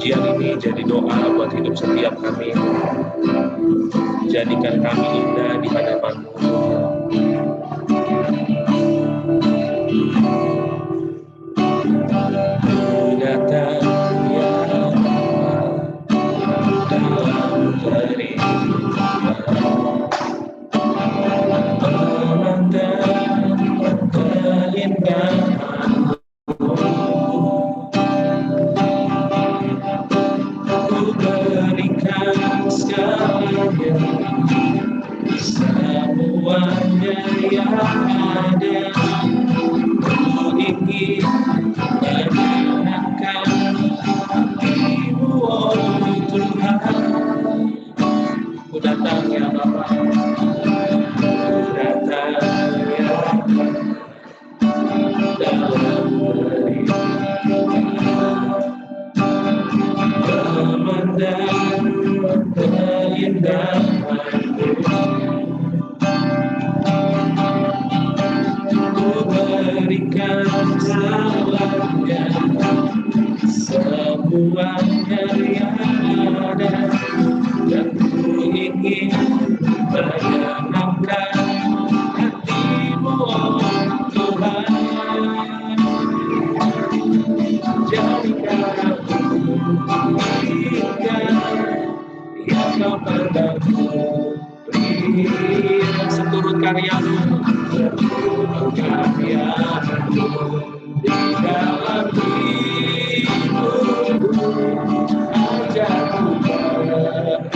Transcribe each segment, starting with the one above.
pujian ini jadi doa buat hidup setiap kami. Jadikan kami indah di hadapan-Mu. Datang ya dalam hari memandang keindahan-Mu. Ku berikan segalanya, semuanya yang ada. Ku ingin menyenangkan hati-Mu, oh Tuhan. Ku datang ya Bapa, ku datang ya Bapa, dalam hari memandang keindahan-Mu. Ku berikan segalanya, semuanya yang ada, dan ku ingin menyenangkan hati-Mu, oh Tuhan. Jadikan aku indah yang Kau pandangku, berikan seturut karya-Mu, seturut karya-Mu di dalam hidupku. Ajarku berharap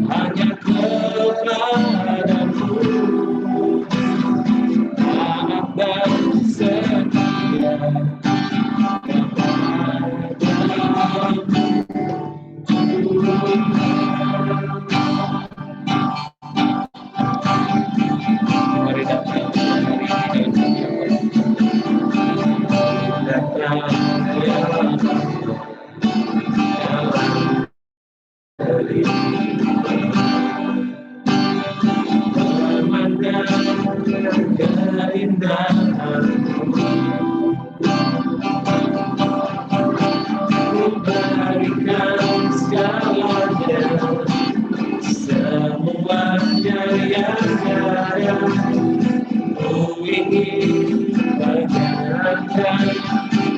hanya kepada-Mu, taat dan setia kepada-Mu. Mari datang hari ini datang ya dalam hari memandang keindahan-Mu. Ku berikan segalanya, semuanya yang ada. Ku ingin menyenangkan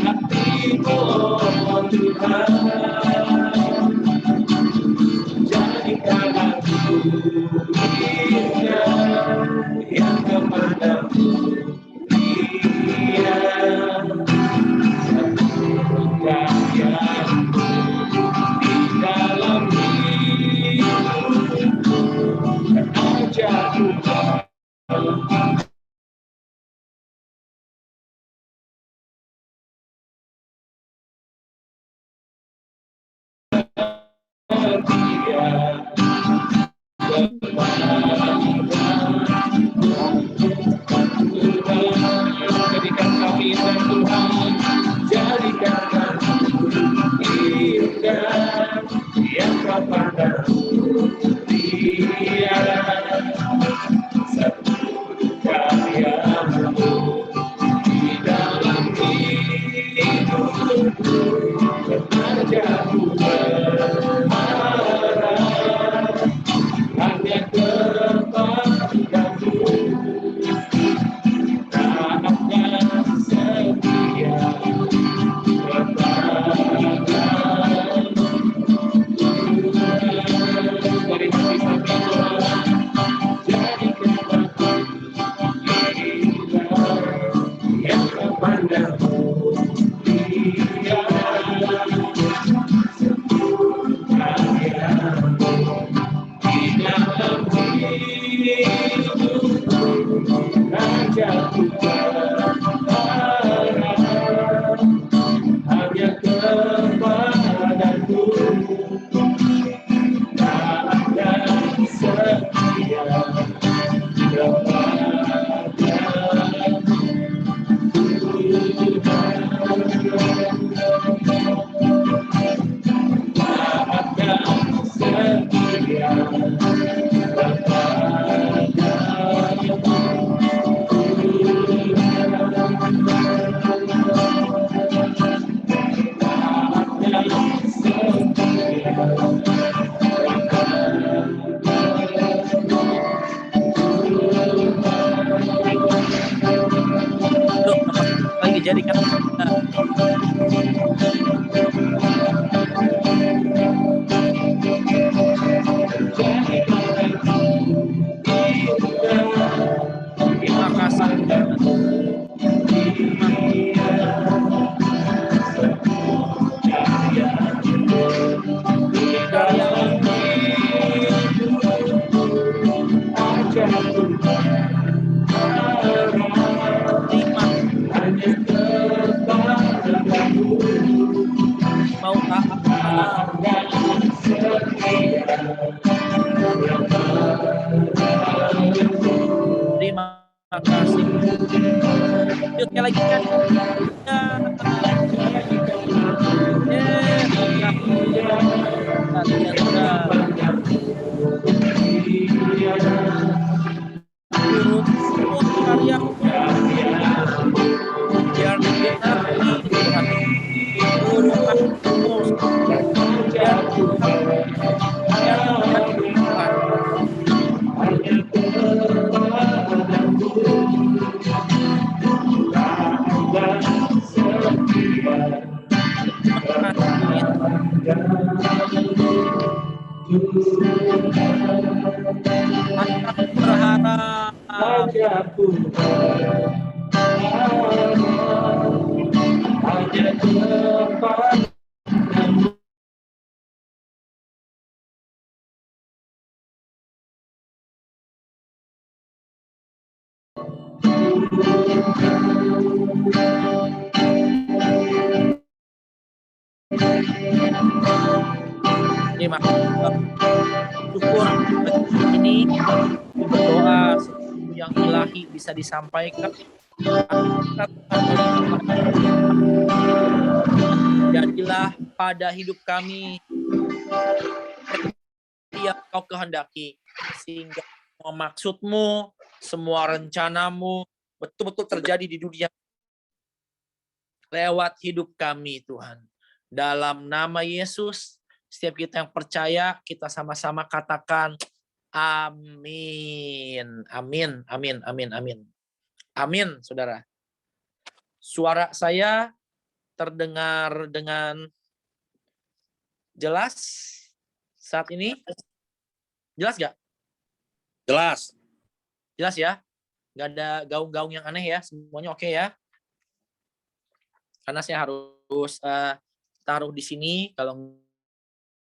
hati-Mu, oh Tuhan. Jadikan aku indah yang kepada-Mu, dia satu karya-Mu di dalam hidupku. Ajarku jadikan kami indah Tuhan, jadikan kami indah yang Kau pandang, dia satu karya-Mu di dalam hidupku. Ajarku berharap hanya kepada-Mu, taat dan setia kepada-Mu. Mari kita berdoa, jadikan aku indah yang kepada-Mu, dia Terima kasih. Dari yang terima mau taat terima kasih. Yuk sekali lagi kan. Turut semua karya biar digenapi Tuhan. Seluruh kasih-Mu biar Tuhan. Berharap terima syukur ini berdoa yang ilahi bisa disampaikan. Jadilah pada hidup kami yang Kau kehendaki, sehingga semua maksud-Mu, semua rencana-Mu betul-betul terjadi di dunia lewat hidup kami, Tuhan. Dalam nama Yesus, setiap kita yang percaya, kita sama-sama katakan amin. Amin, amin, amin, amin. Amin, saudara. Suara saya terdengar dengan jelas saat ini? Jelas gak? Jelas. Jelas ya? Gak ada gaung-gaung yang aneh ya? Semuanya oke ya? Karena saya harus taruh di sini, kalau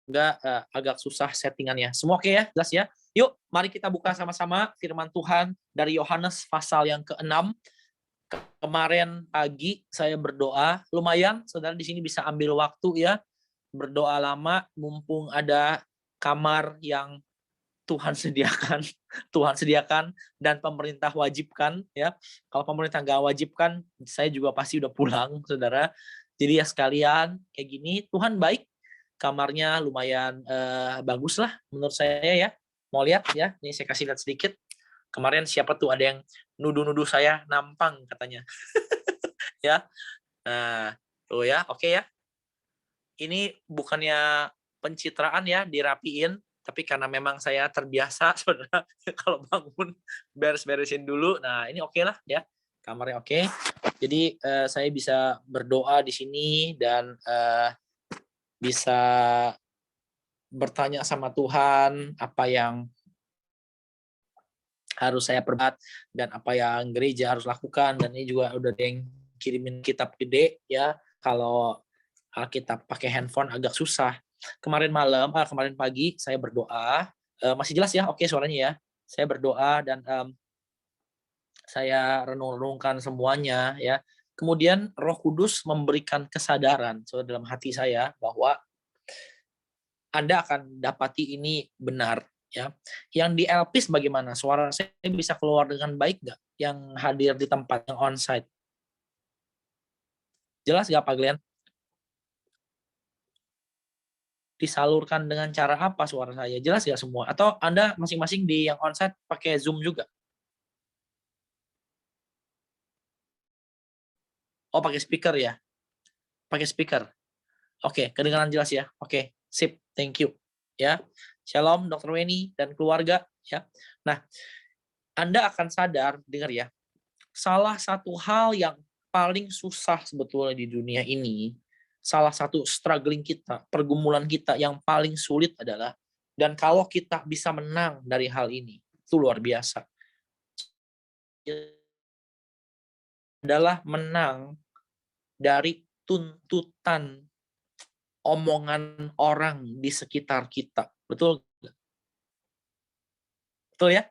enggak agak susah settingannya. Semua oke ya? Jelas ya? Yuk, mari kita buka sama-sama firman Tuhan dari Yohanes pasal yang ke-6. Kemarin pagi saya berdoa, lumayan saudara di sini bisa ambil waktu ya, berdoa lama mumpung ada kamar yang Tuhan sediakan dan pemerintah wajibkan ya. Kalau pemerintah nggak wajibkan, saya juga pasti udah pulang, saudara. Jadi ya sekalian kayak gini, Tuhan baik, kamarnya lumayan bagus lah menurut saya ya. Mau lihat ya? Ini saya kasih lihat sedikit. Kemarin siapa tuh ada yang nuduh-nuduh saya nampang katanya. Ya. Nah, tuh ya, oke ya. Ini bukannya pencitraan ya, dirapiin, tapi karena memang saya terbiasa, saudara, kalau bangun beres-beresin dulu. Nah, ini oke lah ya, kamarnya oke. Jadi saya bisa berdoa di sini dan bisa bertanya sama Tuhan apa yang harus saya perbuat dan apa yang gereja harus lakukan. Dan ini juga udah ada yang kirimin kitab gede ya. Kalau Alkitab pakai handphone agak susah. Kemarin pagi saya berdoa, masih jelas ya? Oke suaranya ya. Saya berdoa dan saya renung-renungkan semuanya ya. Kemudian Roh Kudus memberikan kesadaran dalam hati saya bahwa Anda akan dapati ini benar ya. Yang di Elpis bagaimana? Suara saya bisa keluar dengan baik nggak? Yang hadir di tempat yang onsite. Jelas nggak Pak Glenn? Disalurkan dengan cara apa suara saya? Jelas nggak semua? Atau Anda masing-masing di yang onsite pakai Zoom juga? Oh, pakai speaker ya? Pakai speaker. Oke, kedengaran jelas ya? Oke, sip. Thank you. Ya. Shalom Dr. Weni dan keluarga ya. Nah, Anda akan sadar, dengar ya. Salah satu hal yang paling susah sebetulnya di dunia ini salah satu struggling kita, pergumulan kita yang paling sulit adalah, dan kalau kita bisa menang dari hal ini, itu luar biasa. Adalah menang dari tuntutan omongan orang di sekitar kita. Betul? Betul ya?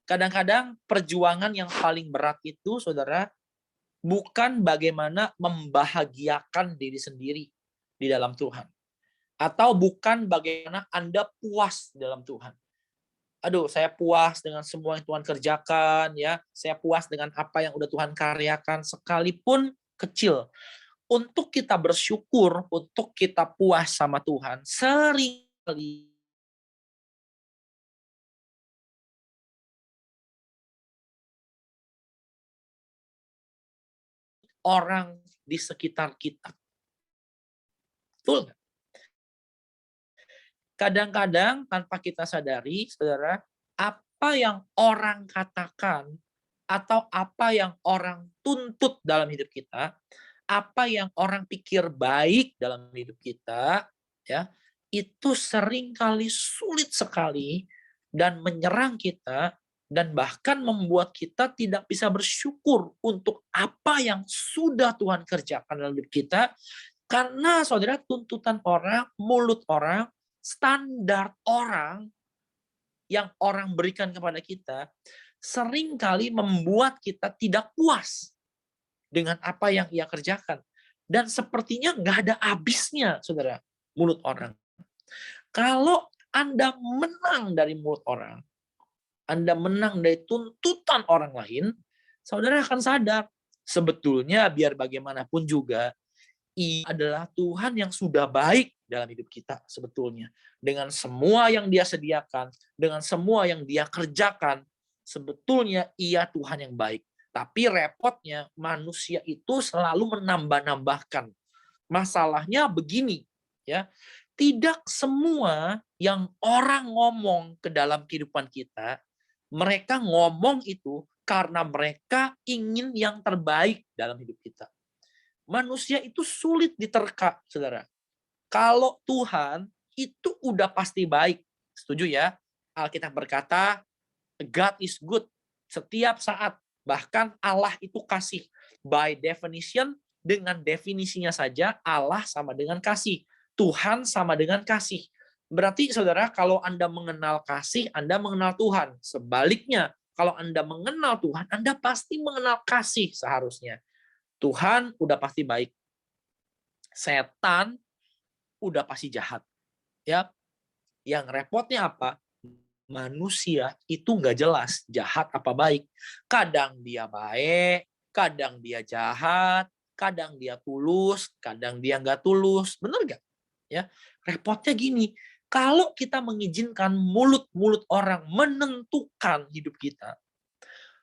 Kadang-kadang perjuangan yang paling berat itu, saudara, bukan bagaimana membahagiakan diri sendiri di dalam Tuhan. Atau bukan bagaimana Anda puas dalam Tuhan. Aduh, saya puas dengan semua yang Tuhan kerjakan, ya. Saya puas dengan apa yang udah Tuhan karyakan, sekalipun kecil. Untuk kita bersyukur, untuk kita puas sama Tuhan, seringkali orang di sekitar kita. Betul nggak? Kadang-kadang tanpa kita sadari, saudara, apa yang orang katakan atau apa yang orang tuntut dalam hidup kita, apa yang orang pikir baik dalam hidup kita, ya, itu seringkali sulit sekali dan menyerang kita dan bahkan membuat kita tidak bisa bersyukur untuk apa yang sudah Tuhan kerjakan dalam hidup kita, karena saudara, tuntutan orang, mulut orang, standar orang yang orang berikan kepada kita seringkali membuat kita tidak puas dengan apa yang ia kerjakan. Dan sepertinya nggak ada habisnya, saudara, mulut orang. Kalau Anda menang dari mulut orang, Anda menang dari tuntutan orang lain, saudara akan sadar, sebetulnya biar bagaimanapun juga, Ia adalah Tuhan yang sudah baik dalam hidup kita sebetulnya. Dengan semua yang Dia sediakan, dengan semua yang Dia kerjakan, sebetulnya Ia Tuhan yang baik. Tapi repotnya manusia itu selalu menambah-nambahkan. Masalahnya begini, ya. Tidak semua yang orang ngomong ke dalam kehidupan kita, mereka ngomong itu karena mereka ingin yang terbaik dalam hidup kita. Manusia itu sulit diterka, saudara. Kalau Tuhan itu udah pasti baik. Setuju ya? Alkitab berkata, God is good setiap saat. Bahkan Allah itu kasih. By definition, dengan definisinya saja, Allah sama dengan kasih. Tuhan sama dengan kasih. Berarti, saudara, kalau Anda mengenal kasih, Anda mengenal Tuhan. Sebaliknya, kalau Anda mengenal Tuhan, Anda pasti mengenal kasih seharusnya. Tuhan udah pasti baik. Setan udah pasti jahat. Ya. Yang repotnya apa? Manusia itu nggak jelas jahat apa baik. Kadang dia baik, kadang dia jahat, kadang dia tulus, kadang dia nggak tulus. Bener nggak? Ya. Repotnya gini, kalau kita mengizinkan mulut-mulut orang menentukan hidup kita,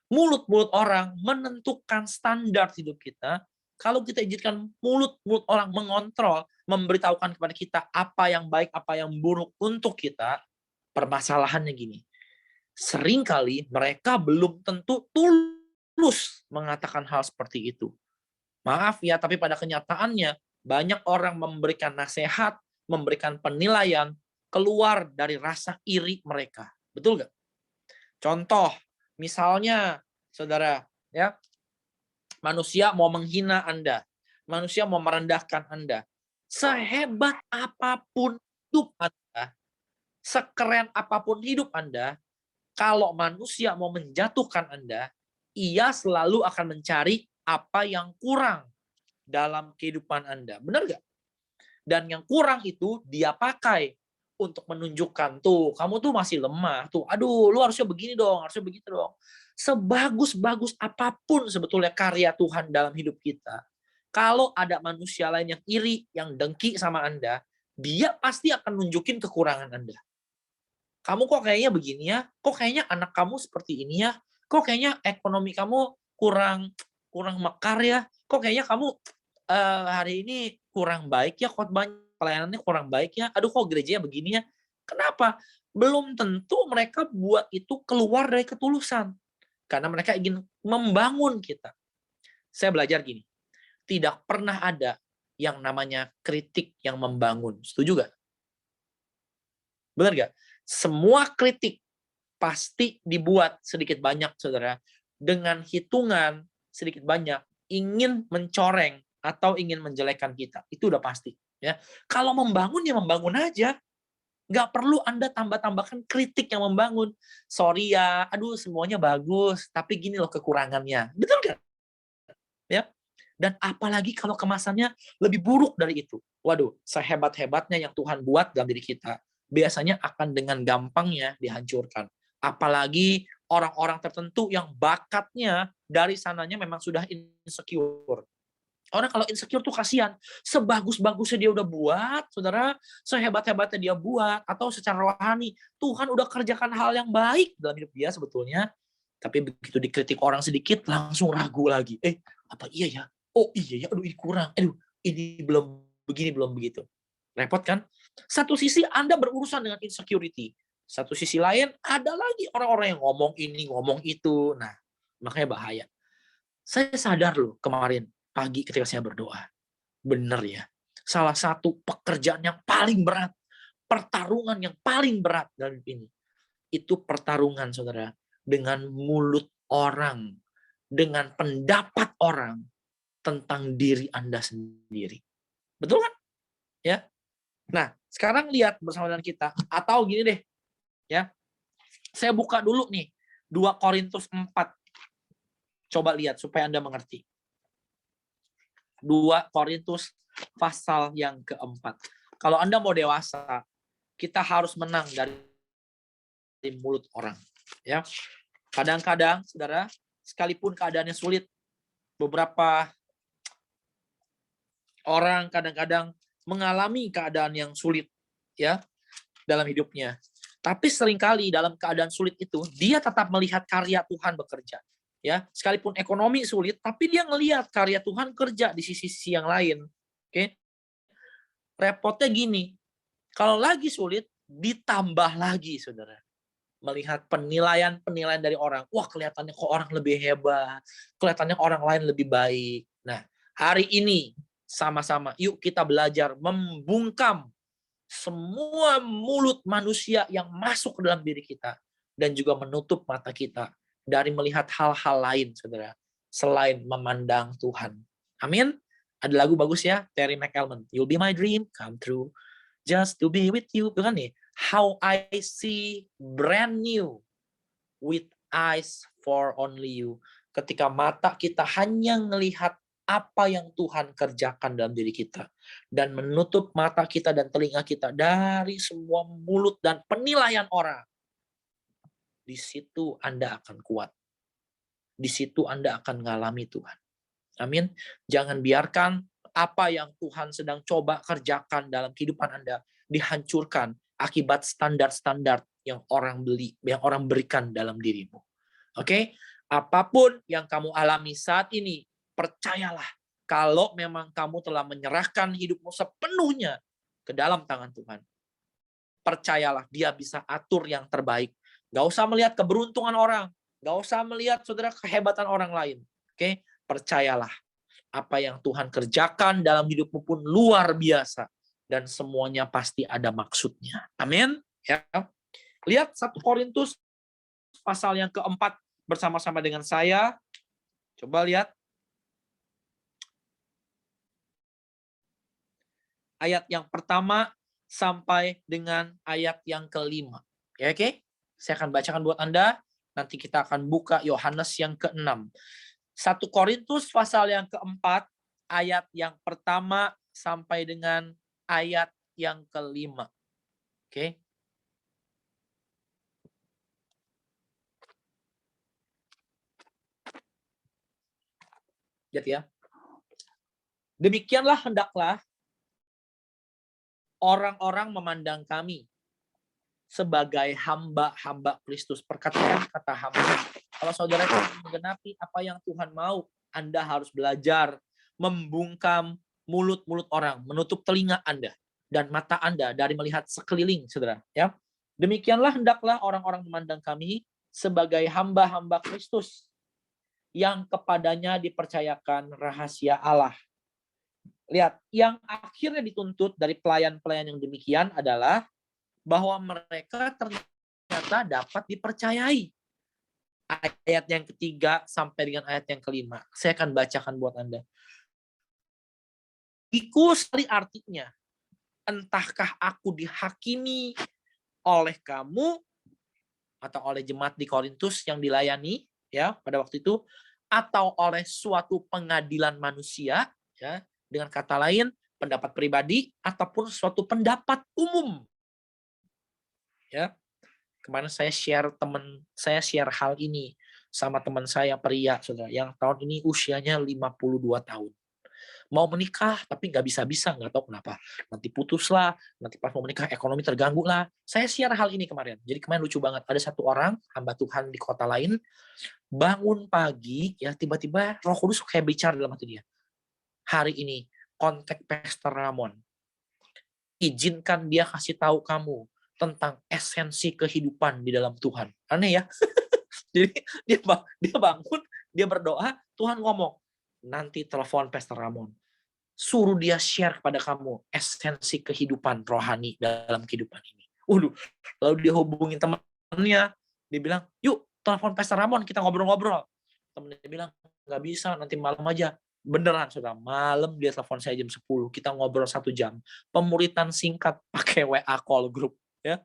mulut-mulut orang menentukan standar hidup kita, kalau kita izinkan mulut-mulut orang mengontrol, memberitahukan kepada kita apa yang baik, apa yang buruk untuk kita, permasalahannya gini, seringkali mereka belum tentu tulus mengatakan hal seperti itu. Maaf ya, tapi pada kenyataannya, banyak orang memberikan nasihat, memberikan penilaian, keluar dari rasa iri mereka. Betul nggak? Contoh, misalnya, saudara, ya, manusia mau menghina Anda, manusia mau merendahkan Anda. Sehebat apapun hidup Anda, sekeren apapun hidup Anda, kalau manusia mau menjatuhkan Anda, ia selalu akan mencari apa yang kurang dalam kehidupan Anda. Benar nggak? Dan yang kurang itu dia pakai untuk menunjukkan, tuh, kamu tuh masih lemah, tuh, aduh, lu harusnya begini dong, harusnya begitu dong. Sebagus-bagus apapun sebetulnya karya Tuhan dalam hidup kita, kalau ada manusia lain yang iri, yang dengki sama Anda, dia pasti akan nunjukin kekurangan Anda. Kamu kok kayaknya begini ya, kok kayaknya anak kamu seperti ini ya, kok kayaknya ekonomi kamu kurang mekar ya, kok kayaknya kamu hari ini kurang baik ya, khotbahnya, pelayanannya kurang baik ya, aduh kok gerejanya begini ya. Kenapa? Belum tentu mereka buat itu keluar dari ketulusan. Karena mereka ingin membangun kita. Saya belajar gini, tidak pernah ada yang namanya kritik yang membangun. Setuju gak? Benar gak? Semua kritik pasti dibuat sedikit banyak, saudara, dengan hitungan sedikit banyak ingin mencoreng atau ingin menjelekkan kita. Itu udah pasti. Ya, kalau membangun ya membangun aja. Nggak perlu Anda tambah-tambahkan kritik yang membangun. Sorry ya, aduh semuanya bagus, tapi gini loh kekurangannya. Betul nggak? Ya. Dan apalagi kalau kemasannya lebih buruk dari itu. Waduh, sehebat-hebatnya yang Tuhan buat dalam diri kita, biasanya akan dengan gampangnya dihancurkan. Apalagi orang-orang tertentu yang bakatnya dari sananya memang sudah insecure. Orang kalau insecure tuh kasihan. Sebagus-bagusnya dia udah buat, saudara, sehebat-hebatnya dia buat, atau secara rohani, Tuhan udah kerjakan hal yang baik dalam hidup dia sebetulnya. Tapi begitu dikritik orang sedikit, langsung ragu lagi. Apa iya ya? Oh iya ya, aduh ini kurang. Aduh, ini belum begini, belum begitu. Repot kan? Satu sisi Anda berurusan dengan insecurity. Satu sisi lain, ada lagi orang-orang yang ngomong ini, ngomong itu. Nah, makanya bahaya. Saya sadar loh kemarin, pagi ketika saya berdoa. Benar ya. Salah satu pekerjaan yang paling berat, pertarungan yang paling berat dalam ini, itu pertarungan, saudara, dengan mulut orang, dengan pendapat orang tentang diri Anda sendiri. Betul kan? Ya. Nah, sekarang lihat bersama dengan kita. Atau gini deh, ya. Saya buka dulu nih, 2 Korintus 4. Coba lihat supaya Anda mengerti. 2 Korintus pasal yang keempat. Kalau Anda mau dewasa, kita harus menang dari mulut orang. Ya, kadang-kadang, saudara, sekalipun keadaannya sulit, beberapa orang kadang-kadang mengalami keadaan yang sulit, ya, dalam hidupnya. Tapi seringkali dalam keadaan sulit itu, dia tetap melihat karya Tuhan bekerja. Ya, sekalipun ekonomi sulit, tapi dia ngelihat karya Tuhan kerja di sisi-sisi yang lain. Oke, repotnya gini, kalau lagi sulit, ditambah lagi, saudara. Melihat penilaian dari orang. Wah, kelihatannya kok orang lebih hebat. Kelihatannya orang lain lebih baik. Nah, hari ini, sama-sama, yuk kita belajar membungkam semua mulut manusia yang masuk ke dalam diri kita. Dan juga menutup mata kita dari melihat hal-hal lain, saudara, selain memandang Tuhan. Amin. Ada lagu bagus ya, Terry McElman. You'll be my dream, come true, just to be with you. Bukan nih? How I see brand new with eyes for only you. Ketika mata kita hanya melihat apa yang Tuhan kerjakan dalam diri kita. Dan menutup mata kita dan telinga kita dari semua mulut dan penilaian orang. Di situ Anda akan kuat. Di situ Anda akan mengalami Tuhan. Amin. Jangan biarkan apa yang Tuhan sedang coba kerjakan dalam kehidupan Anda dihancurkan akibat standar-standar yang orang berikan dalam dirimu. Oke? Apapun yang kamu alami saat ini, percayalah kalau memang kamu telah menyerahkan hidupmu sepenuhnya ke dalam tangan Tuhan. Percayalah, dia bisa atur yang terbaik. Gak usah melihat keberuntungan orang. Gak usah melihat, saudara, kehebatan orang lain. Oke? Percayalah. Apa yang Tuhan kerjakan dalam hidupmu pun luar biasa. Dan semuanya pasti ada maksudnya. Amin. Ya. Lihat 1 Korintus pasal yang keempat bersama-sama dengan saya. Coba lihat. Ayat yang pertama sampai dengan ayat yang kelima. Ya, oke? Saya akan bacakan buat Anda. Nanti kita akan buka Yohanes yang ke-6. 1 Korintus pasal yang keempat, ayat yang pertama sampai dengan ayat yang kelima. Oke? Lihat ya. Demikianlah hendaklah orang-orang memandang kami sebagai hamba-hamba Kristus. Perhatikan kata hamba. Kalau saudara menggenapi apa yang Tuhan mau, Anda harus belajar membungkam mulut-mulut orang, menutup telinga Anda dan mata Anda dari melihat sekeliling, saudara. Ya, demikianlah hendaklah orang-orang memandang kami sebagai hamba-hamba Kristus yang kepadanya dipercayakan rahasia Allah Lihat, yang akhirnya dituntut dari pelayan-pelayan yang demikian adalah bahwa mereka ternyata dapat dipercayai. Ayat yang ketiga sampai dengan ayat yang kelima. Saya akan bacakan buat Anda. Iku sekali artinya, entahkah aku dihakimi oleh kamu atau oleh jemaat di Korintus yang dilayani ya pada waktu itu, atau oleh suatu pengadilan manusia ya, dengan kata lain pendapat pribadi ataupun suatu pendapat umum ya. Kemarin saya share hal ini sama teman saya pria, saudara, yang tahun ini usianya 52 tahun. Mau menikah tapi nggak bisa-bisa, nggak tahu kenapa. Nanti putus lah, nanti pas mau menikah ekonomi terganggu lah. Saya share hal ini kemarin. Jadi kemarin lucu banget. Ada satu orang hamba Tuhan di kota lain bangun pagi ya tiba-tiba Roh Kudus kayak bicara dalam hati dia. Hari ini kontak Pastor Ramon. Izinkan dia kasih tahu kamu tentang esensi kehidupan di dalam Tuhan. Aneh ya. Jadi dia bangun, dia berdoa, Tuhan ngomong, nanti telepon Pastor Ramon. Suruh dia share kepada kamu esensi kehidupan rohani dalam kehidupan ini. Lalu dia hubungin temannya, dia bilang, yuk telepon Pastor Ramon, kita ngobrol-ngobrol. Temennya bilang, nggak bisa, nanti malam aja. Beneran, saudara, malam dia telepon saya jam 10, kita ngobrol 1 jam. Pemuritan singkat pakai WA call group. Ya.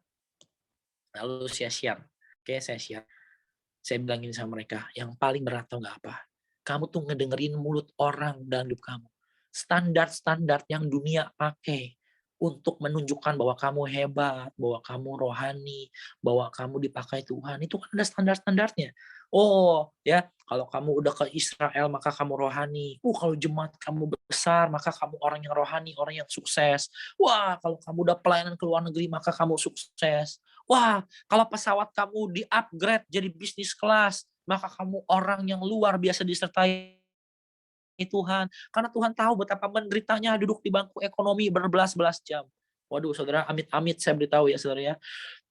Lalu saya share. Oke, saya share. Saya bilang gini sama mereka, yang paling berat tau nggak apa? Kamu tuh ngedengerin mulut orang dalam hidup kamu. Standar-standar yang dunia pakai untuk menunjukkan bahwa kamu hebat, bahwa kamu rohani, bahwa kamu dipakai Tuhan. Itu kan ada standar-standarnya. Oh, ya, kalau kamu udah ke Israel maka kamu rohani. Kalau jemaat kamu besar maka kamu orang yang rohani, orang yang sukses. Wah, kalau kamu udah pelayanan ke luar negeri maka kamu sukses. Wah, kalau pesawat kamu di-upgrade jadi bisnis kelas, maka kamu orang yang luar biasa disertai Tuhan. Karena Tuhan tahu betapa menderitanya duduk di bangku ekonomi berbelas-belas jam. Waduh, saudara, amit-amit saya beritahu ya, saudara ya.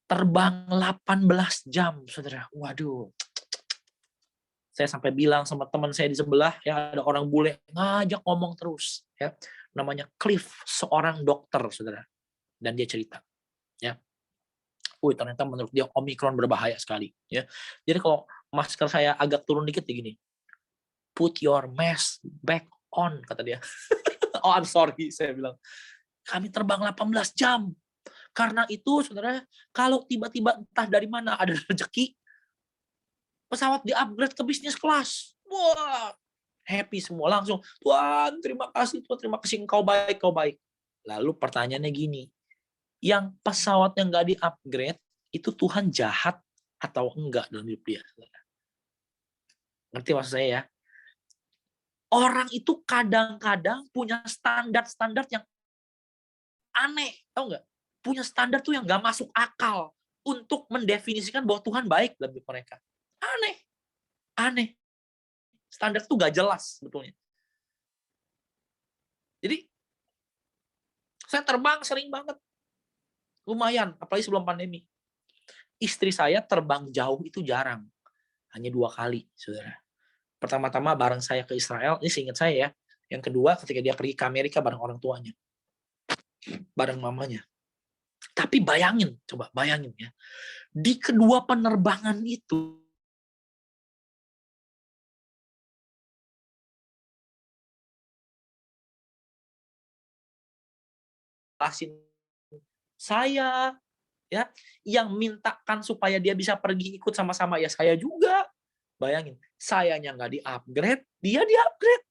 Terbang 18 jam, saudara. Waduh. Saya sampai bilang sama teman saya di sebelah, ya ada orang bule ngajak ngomong terus. Ya, namanya Cliff, seorang dokter, saudara. Dan dia cerita. Ya. Ternyata menurut dia Omikron berbahaya sekali. Ya. Jadi kalau masker saya agak turun dikit begini, put your mask back on, kata dia. Oh, I'm sorry, saya bilang. Kami terbang 18 jam. Karena itu, saudara, kalau tiba-tiba entah dari mana ada rezeki, pesawat di-upgrade ke bisnis kelas. Wah, happy semua langsung. Tuhan, terima kasih, Tuhan, terima kasih, engkau baik, kau baik. Lalu pertanyaannya gini, yang pesawat yang nggak di-upgrade, itu Tuhan jahat atau enggak dalam hidup dia? Ngerti maksud saya ya? Orang itu kadang-kadang punya standar-standar yang aneh, tahu nggak? Punya standar tuh yang nggak masuk akal untuk mendefinisikan bahwa Tuhan baik dalam hidup mereka. Aneh, aneh. Standar tuh nggak jelas sebetulnya. Jadi saya terbang sering banget, lumayan, apalagi sebelum pandemi. Istri saya terbang jauh itu jarang, hanya 2 kali, saudara. Pertama-tama bareng saya ke Israel, ini seingat saya ya. Yang kedua ketika dia pergi ke Amerika bareng orang tuanya, bareng mamanya. Tapi bayangin, coba bayangin ya, di kedua penerbangan itu, saya ya yang mintakan supaya dia bisa pergi ikut sama-sama ya saya juga. Bayangin, sayanya nggak di-upgrade, dia di-upgrade.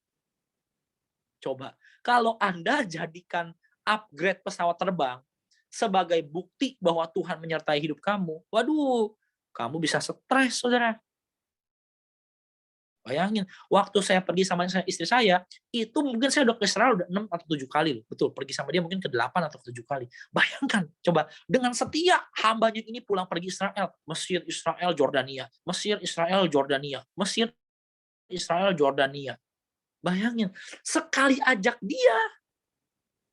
Coba, kalau Anda jadikan upgrade pesawat terbang sebagai bukti bahwa Tuhan menyertai hidup kamu, waduh, kamu bisa stres, saudara. Bayangin, waktu saya pergi sama istri saya, itu mungkin saya udah ke Israel udah 6 atau 7 kali loh. Betul, pergi sama dia mungkin ke 8 atau ke 7 kali. Bayangkan, coba, dengan setia hambanya ini pulang pergi Israel. Mesir, Israel, Jordania. Mesir, Israel, Jordania. Mesir, Israel, Jordania. Bayangin, sekali ajak dia,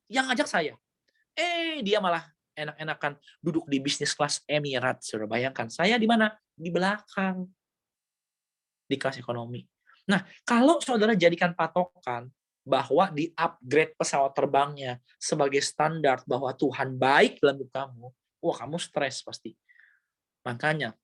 yang ajak saya. Dia malah enak-enakan duduk di bisnis kelas Emirates. Sudah bayangkan, saya di mana? Di belakang. Di kelas ekonomi. Nah, kalau saudara jadikan patokan bahwa di-upgrade pesawat terbangnya sebagai standar bahwa Tuhan baik dalam hidup kamu, wah kamu stres pasti. Makanya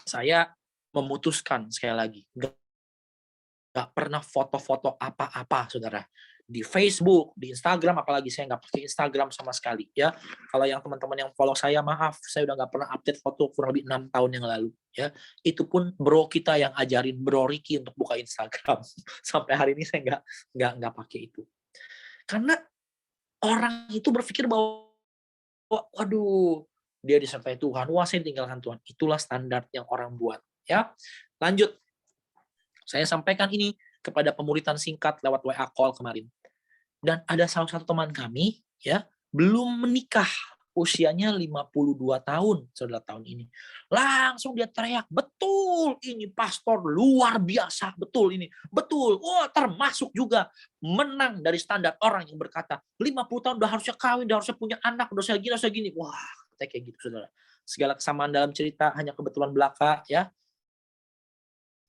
saya memutuskan sekali lagi, nggak pernah foto-foto apa-apa, saudara. Di Facebook, di Instagram, apalagi saya nggak pakai Instagram sama sekali. Ya, kalau yang teman-teman yang follow saya, maaf, saya udah nggak pernah update foto kurang lebih 6 tahun yang lalu. Ya, itu pun bro kita yang ajarin bro Ricky untuk buka Instagram. Sampai hari ini saya nggak pakai itu. Karena orang itu berpikir bahwa, waduh, dia disertai Tuhan, wah saya ditinggalkan Tuhan. Itulah standar yang orang buat. Ya, lanjut. Saya sampaikan ini kepada pemuritan singkat lewat WA call kemarin. Dan ada salah satu teman kami, ya, belum menikah, usianya 52 tahun, saudara, tahun ini. Langsung dia teriak, betul, ini pastor luar biasa, betul ini, betul. Oh, termasuk juga menang dari standar orang yang berkata, 50 tahun udah harusnya kawin, udah harusnya punya anak, udah harusnya gini. Wah, kayak gitu, saudara. Segala kesamaan dalam cerita hanya kebetulan belaka, ya.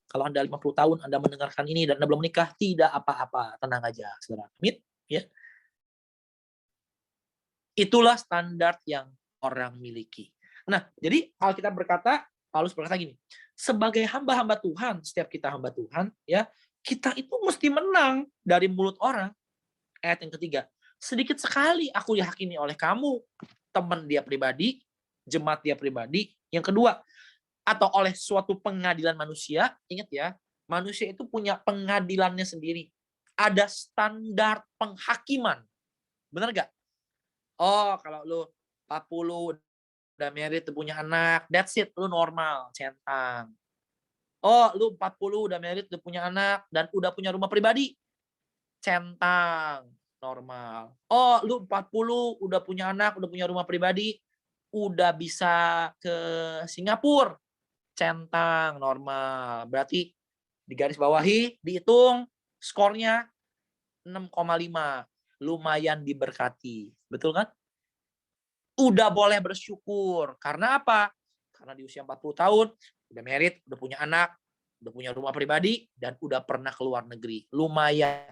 Kalau Anda 50 tahun, Anda mendengarkan ini dan Anda belum menikah, tidak apa-apa, tenang aja, saudara. Amin, ya. Itulah standar yang orang miliki. Nah, jadi Alkitab berkata, Paulus berkata gini, sebagai hamba-hamba Tuhan, setiap kita hamba Tuhan, ya, kita itu mesti menang dari mulut orang. Ayat yang ketiga, sedikit sekali aku dihakimi oleh kamu, teman dia pribadi, jemaat dia pribadi. Yang kedua, atau oleh suatu pengadilan manusia. Ingat ya, manusia itu punya pengadilannya sendiri. Ada standar penghakiman. Benar nggak? Oh, kalau lu 40 udah married, punya anak, that's it, lu normal, centang. Oh, lu 40 udah married, udah punya anak, dan udah punya rumah pribadi, centang, normal. Oh, lu 40 udah punya anak, udah punya rumah pribadi, udah bisa ke Singapura, centang, normal. Berarti digaris bawahi, dihitung skornya 6,5. Lumayan diberkati. Betul kan? Udah boleh bersyukur. Karena apa? Karena di usia 40 tahun, udah married, udah punya anak, udah punya rumah pribadi, dan udah pernah keluar negeri. Lumayan.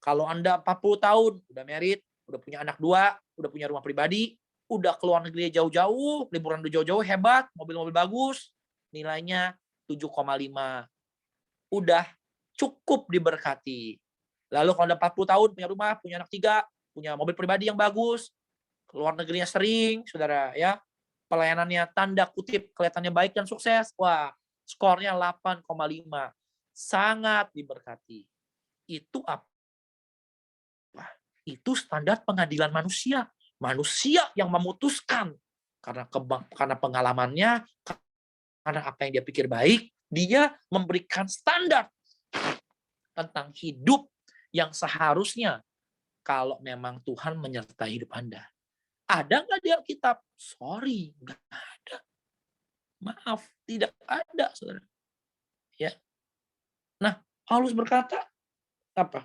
Kalau Anda 40 tahun, udah married, udah punya anak 2, udah punya rumah pribadi, udah keluar negeri jauh-jauh, liburan udah jauh-jauh, hebat, mobil-mobil bagus, nilainya 7,5. Udah cukup diberkati. Lalu kalau Anda 40 tahun, punya rumah, punya anak 3, punya mobil pribadi yang bagus, keluar negerinya sering, saudara, ya, pelayanannya tanda kutip kelihatannya baik dan sukses, wah, skornya 8,5. Sangat diberkati. Itu apa? Itu standar pengadilan manusia. Manusia yang memutuskan karena pengalamannya, karena apa yang dia pikir baik, dia memberikan standar tentang hidup yang seharusnya kalau memang Tuhan menyertai hidup Anda. Ada nggak di Alkitab? Sorry, nggak ada. Maaf, tidak ada, saudara. Ya. Nah, Paulus berkata apa?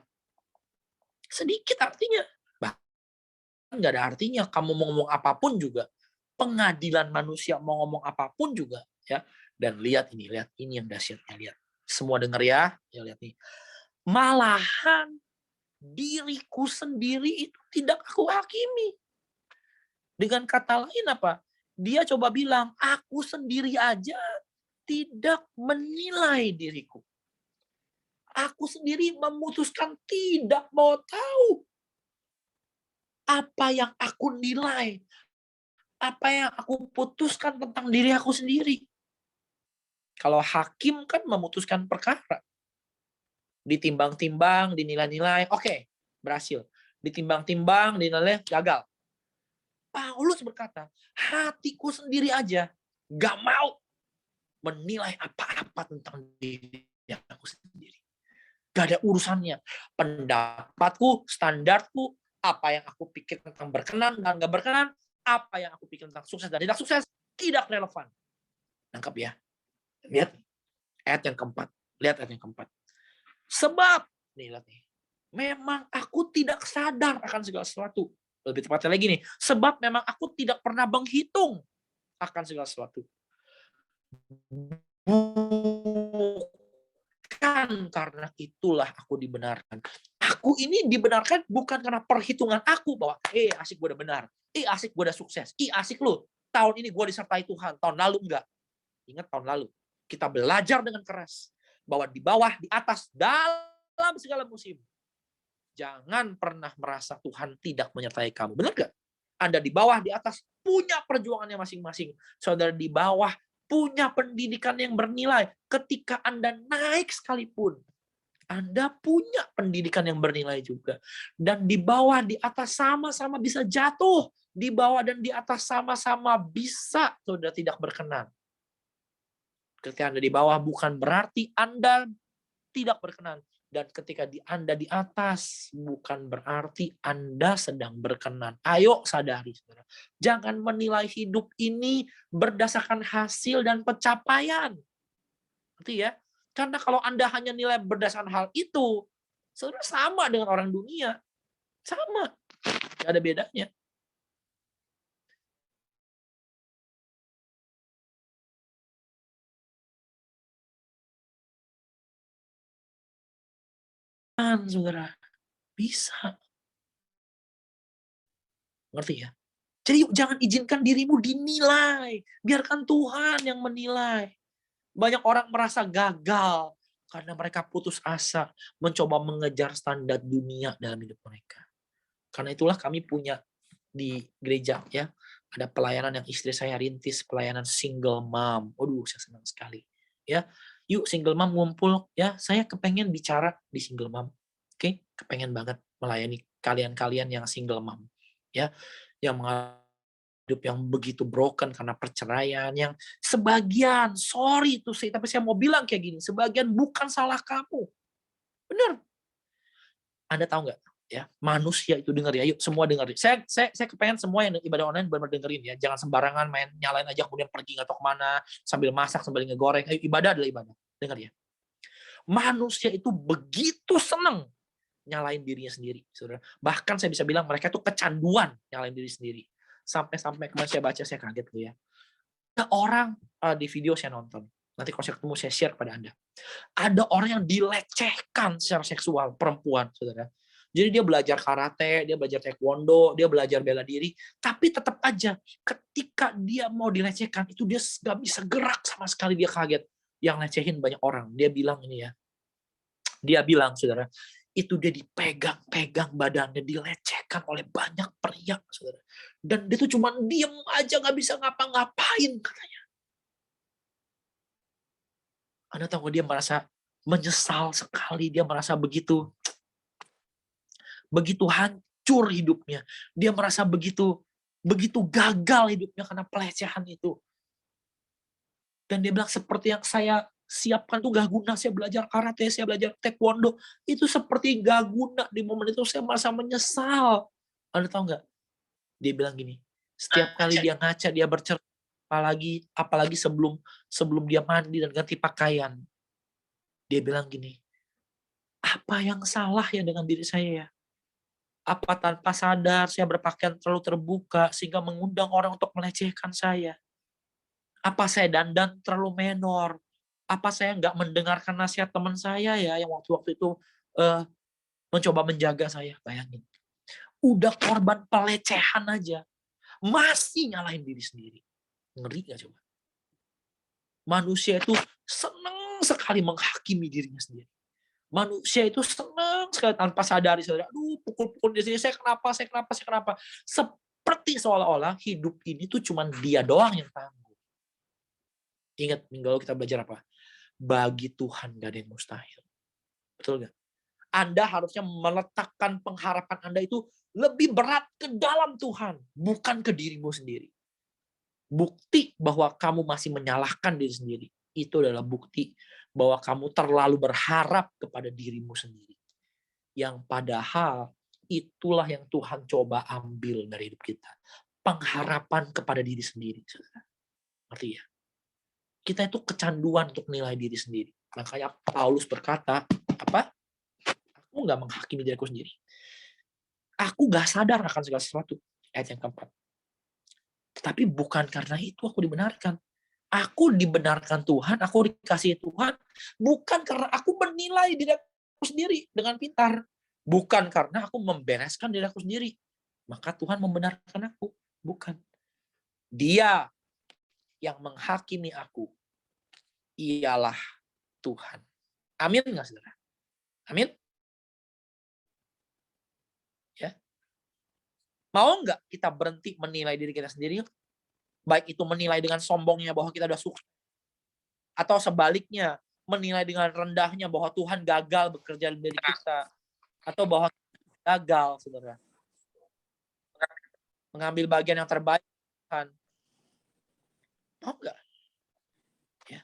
Sedikit artinya. Bahkan nggak ada artinya. Kamu mau ngomong apapun juga. Pengadilan manusia mau ngomong apapun juga. Ya. Dan lihat ini yang dahsyatnya. Lihat. Semua dengar ya. Ya lihat nih. Malahan diriku sendiri itu tidak aku hakimi. Dengan kata lain apa? Dia coba bilang, aku sendiri aja tidak menilai diriku. Aku sendiri memutuskan tidak mau tahu apa yang aku nilai, apa yang aku putuskan tentang diri aku sendiri. Kalau hakim kan memutuskan perkara. Ditimbang-timbang, dinilai-nilai, oke, berhasil. Ditimbang-timbang, dinilai, gagal. Paulus berkata, hatiku sendiri aja gak mau menilai apa-apa tentang diri aku sendiri. Gak ada urusannya. Pendapatku, standarku, apa yang aku pikir tentang berkenan dan gak berkenan, apa yang aku pikir tentang sukses dan tidak sukses, tidak relevan. Nangkap ya? Lihat ayat yang keempat. Lihat ayat yang keempat. Sebab, nih lihat nih, memang aku tidak sadar akan segala sesuatu. Lebih tepatnya lagi nih, sebab memang aku tidak pernah menghitung akan segala sesuatu. Bukan bukan karena itulah aku dibenarkan. Aku ini dibenarkan bukan karena perhitungan aku bahwa asik gue udah benar, asik gue udah sukses, asik lu tahun ini gue disertai Tuhan, tahun lalu enggak. Ingat tahun lalu kita belajar dengan keras bahwa di bawah, di atas, dalam segala musim, jangan pernah merasa Tuhan tidak menyertai kamu. Benar gak? Anda di bawah, di atas, punya perjuangannya masing-masing. Saudara di bawah, punya pendidikan yang bernilai. Ketika Anda naik sekalipun, Anda punya pendidikan yang bernilai juga. Dan di bawah, di atas sama-sama bisa jatuh. Di bawah dan di atas sama-sama bisa saudara tidak berkenan. Ketika Anda di bawah bukan berarti Anda tidak berkenan. Dan ketika Anda di atas, bukan berarti Anda sedang berkenan. Ayo sadari, saudara. Jangan menilai hidup ini berdasarkan hasil dan pencapaian. Ngerti ya? Karena kalau Anda hanya nilai berdasarkan hal itu, saudara sama dengan orang dunia. Sama. Nggak ada bedanya. Saudara. Bisa. Ngerti ya? Jadi jangan izinkan dirimu dinilai. Biarkan Tuhan yang menilai. Banyak orang merasa gagal karena mereka putus asa mencoba mengejar standar dunia dalam hidup mereka. Karena itulah kami punya di gereja ya, ada pelayanan yang istri saya rintis, pelayanan single mom. Waduh, saya senang sekali. Ya, yuk single mom ngumpul ya. Saya kepengen bicara di single mom. Oke, kepengen banget melayani kalian-kalian yang single mom. Ya, yang mengalami hidup yang begitu broken karena perceraian, yang sebagian, sorry tuh saya, tapi saya mau bilang kayak gini, sebagian bukan salah kamu. Benar. Anda tahu nggak? Ya, manusia itu dengar ya, yuk semua dengar. Saya kepengen semua yang ibadah online benar-benar dengerin ya, jangan sembarangan main nyalain aja kemudian pergi nggak tahu kemana sambil masak sambil ngegoreng. Ayo, ibadah adalah ibadah, dengar ya. Manusia itu begitu senang nyalain dirinya sendiri, saudara. Bahkan saya bisa bilang mereka itu kecanduan nyalain diri sendiri. Sampai kemarin saya baca, saya kaget loh ya. Ada orang di video saya nonton, nanti kalau saya ketemu saya share kepada Anda. Ada orang yang dilecehkan secara seksual, perempuan, saudara. Jadi dia belajar karate, dia belajar taekwondo, dia belajar bela diri, tapi tetap aja ketika dia mau dilecehkan, itu dia nggak bisa gerak sama sekali, dia kaget. Yang lecehin banyak orang, dia bilang ini ya, dia bilang, saudara, itu dia dipegang-pegang badannya, dilecehkan oleh banyak pria, saudara. Dan dia tuh cuma diem aja, nggak bisa ngapa-ngapain, katanya. Anda tahu dia merasa menyesal sekali, dia merasa begitu hancur hidupnya. Dia merasa begitu gagal hidupnya karena pelecehan itu. Dan dia bilang seperti yang saya siapkan tuh gak guna, saya belajar karate, saya belajar taekwondo, itu seperti gak guna. Di momen itu saya merasa menyesal. Anda tahu nggak? Dia bilang gini, setiap kali dia ngaca, dia bercerita, apalagi sebelum dia mandi dan ganti pakaian, dia bilang gini, apa yang salah ya dengan diri saya ya? Apa tanpa sadar saya berpakaian terlalu terbuka sehingga mengundang orang untuk melecehkan saya? Apa saya dandan terlalu menor? Apa saya nggak mendengarkan nasihat teman saya ya yang waktu itu mencoba menjaga saya? Bayangin. Udah korban pelecehan aja, masih nyalahin diri sendiri. Ngeri nggak coba? Manusia itu senang sekali menghakimi dirinya sendiri. Manusia itu senang sekali tanpa sadari, saudara. Aduh, pukul-pukul di sini, saya kenapa. Seperti seolah-olah hidup ini tuh cuma dia doang yang tangguh. Ingat, minggu kita belajar apa? Bagi Tuhan gak ada yang mustahil. Betul gak? Anda harusnya meletakkan pengharapan Anda itu lebih berat ke dalam Tuhan, bukan ke dirimu sendiri. Bukti bahwa kamu masih menyalahkan diri sendiri, itu adalah bukti bahwa kamu terlalu berharap kepada dirimu sendiri. Yang padahal itulah yang Tuhan coba ambil dari hidup kita. Pengharapan kepada diri sendiri. Ngerti ya? Kita itu kecanduan untuk nilai diri sendiri. Makanya Paulus berkata, apa? Aku nggak menghakimi diriku sendiri. Aku nggak sadar akan segala sesuatu. Ayat yang keempat. Tetapi bukan karena itu aku dibenarkan. Aku dibenarkan Tuhan, aku dikasihi Tuhan, bukan karena aku menilai diri aku sendiri dengan pintar. Bukan karena aku membereskan diri aku sendiri. Maka Tuhan membenarkan aku. Bukan. Dia yang menghakimi aku. Ialah Tuhan. Amin nggak, saudara? Amin? Ya. Mau nggak kita berhenti menilai diri kita sendiri? Baik itu menilai dengan sombongnya bahwa kita udah sukses. Atau sebaliknya, menilai dengan rendahnya bahwa Tuhan gagal bekerja di diri kita. Atau bahwa kita gagal, saudara. Mengambil bagian yang terbaik Tuhan. Mau nggak? Ya.